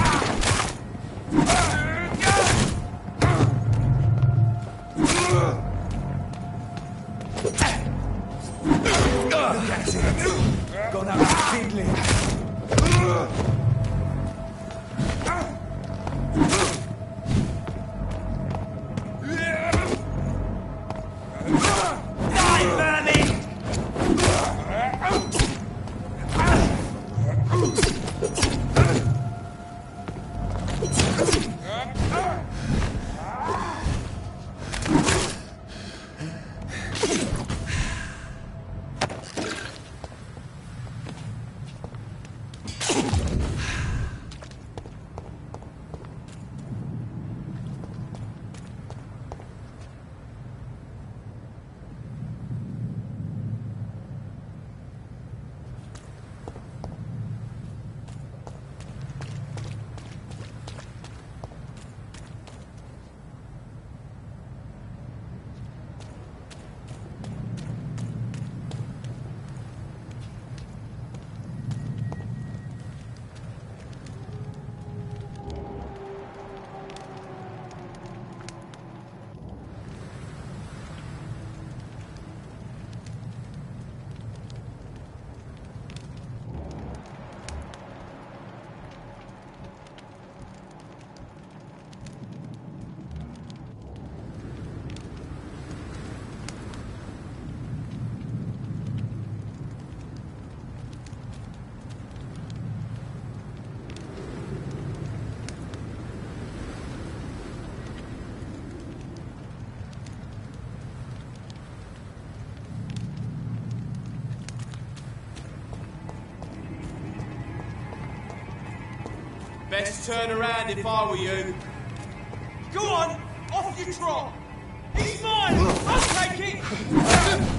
Look at him! Gonna have a fiddling! Best turn around if I were you. Go on, off you trot. He's mine! I'll take it!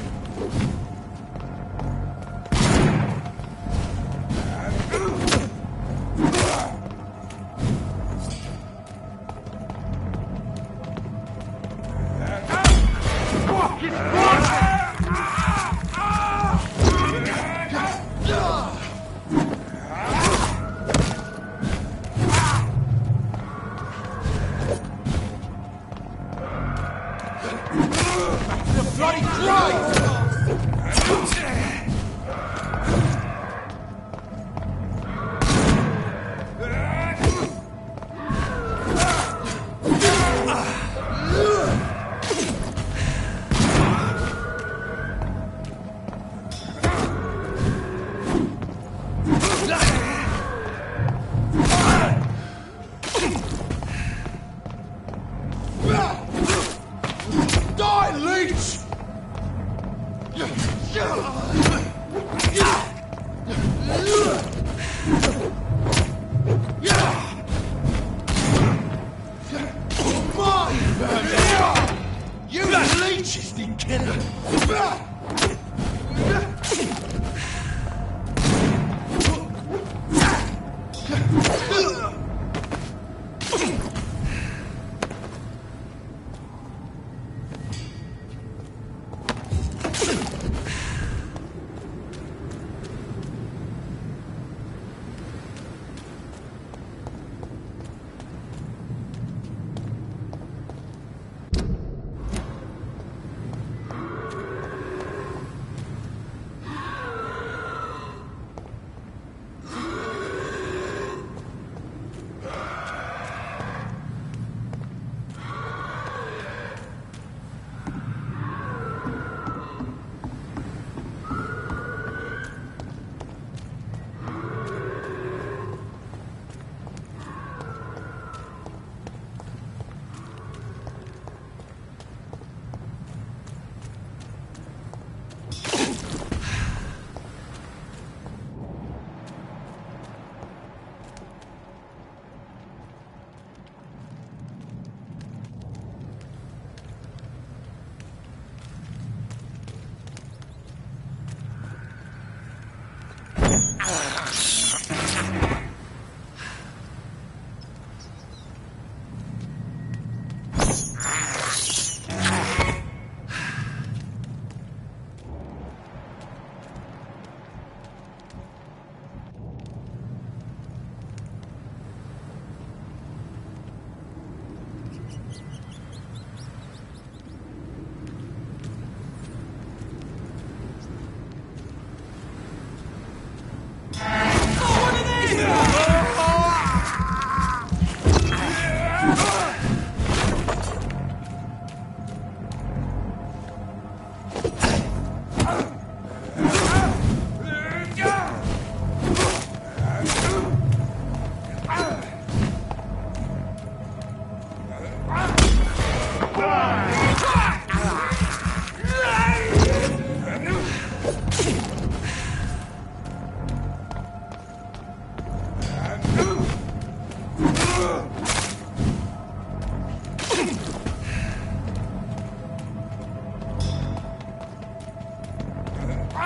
We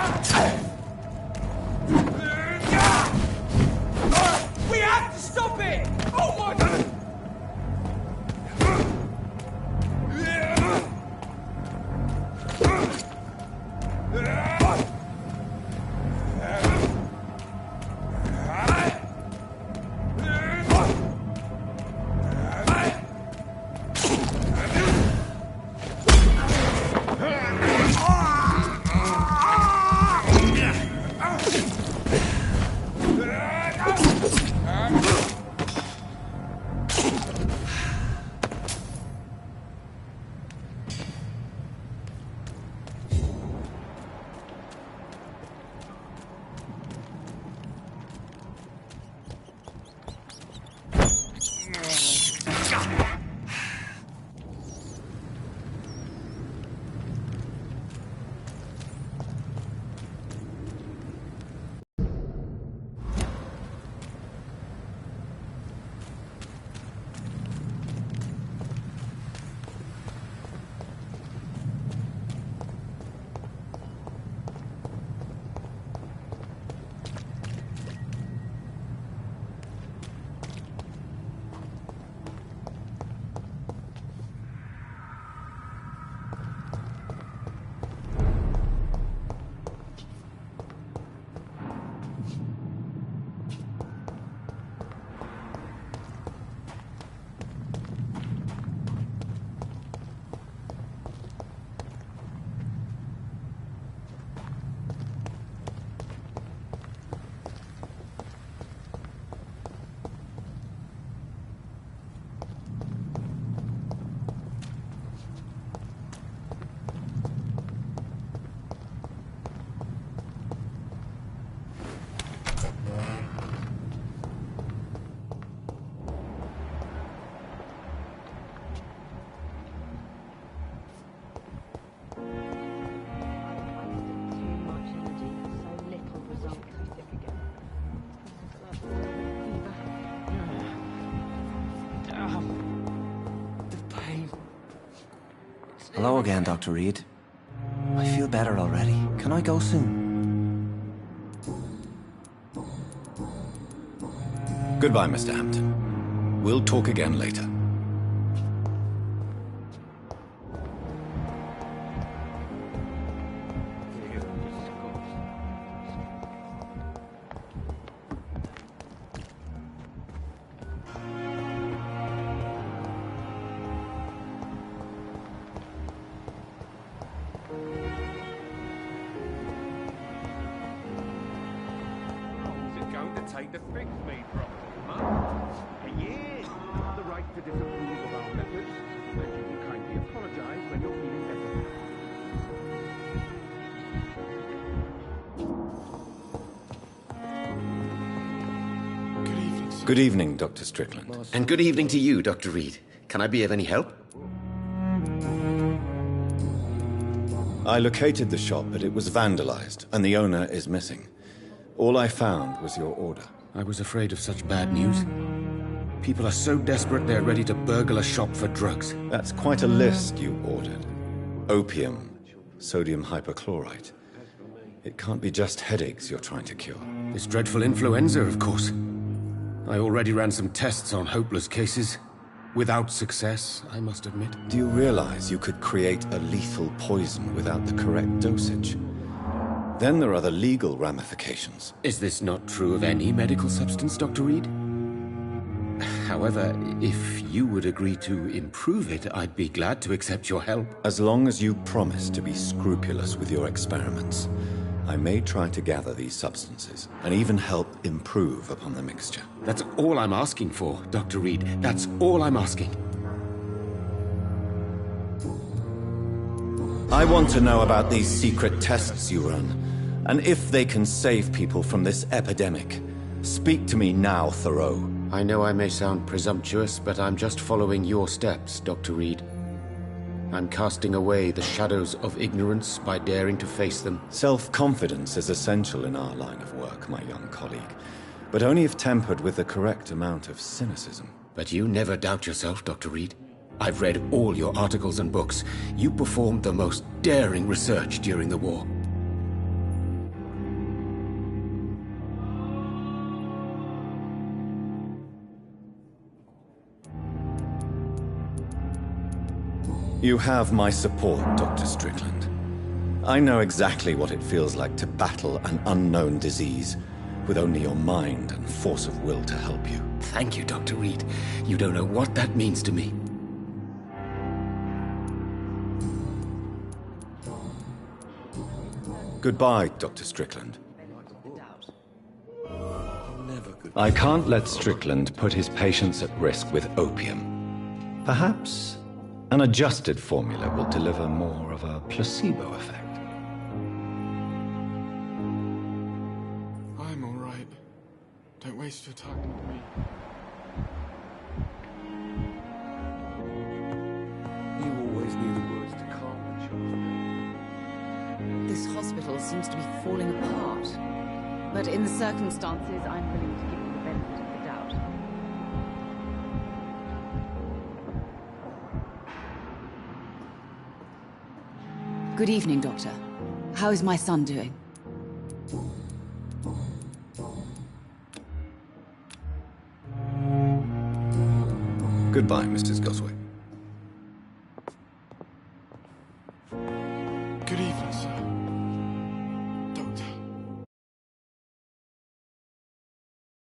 have to stop it! Oh my God! Hello again, Dr. Reed. I feel better already. Can I go soon? Goodbye, Mr. Hampton. We'll talk again later. Take the fix-me property, huh? A year. The right to disapprove of our methods, and you will kindly apologize when you're feeling better. Good evening, Dr. Strickland. And good evening to you, Dr. Reed. Can I be of any help? I located the shop, but it was vandalized, and the owner is missing. All I found was your order. I was afraid of such bad news. People are so desperate they're ready to burgle a shop for drugs. That's quite a list you ordered. Opium, sodium hypochlorite. It can't be just headaches you're trying to cure. This dreadful influenza, of course. I already ran some tests on hopeless cases. Without success, I must admit. Do you realize you could create a lethal poison without the correct dosage? Then there are the legal ramifications. Is this not true of any medical substance, Dr. Reed? However, if you would agree to improve it, I'd be glad to accept your help. As long as you promise to be scrupulous with your experiments, I may try to gather these substances and even help improve upon the mixture. That's all I'm asking for, Dr. Reed. That's all I'm asking. I want to know about these secret tests you run, and if they can save people from this epidemic. Speak to me now, Thoreau. I know I may sound presumptuous, but I'm just following your steps, Dr. Reed. I'm casting away the shadows of ignorance by daring to face them. Self-confidence is essential in our line of work, my young colleague, but only if tempered with the correct amount of cynicism. But you never doubt yourself, Dr. Reed. I've read all your articles and books. You performed the most daring research during the war. You have my support, Dr. Strickland. I know exactly what it feels like to battle an unknown disease with only your mind and force of will to help you. Thank you, Dr. Reed. You don't know what that means to me. Goodbye, Dr. Strickland. I can't let Strickland put his patients at risk with opium. Perhaps an adjusted formula will deliver more of a placebo effect. I'm all right. Don't waste your time with me. You always knew the words to calm the children. This hospital seems to be falling apart. But in the circumstances, I'm willing to give you the benefit of the doubt. Good evening, Doctor. How is my son doing? Goodbye, Mrs. Goswick.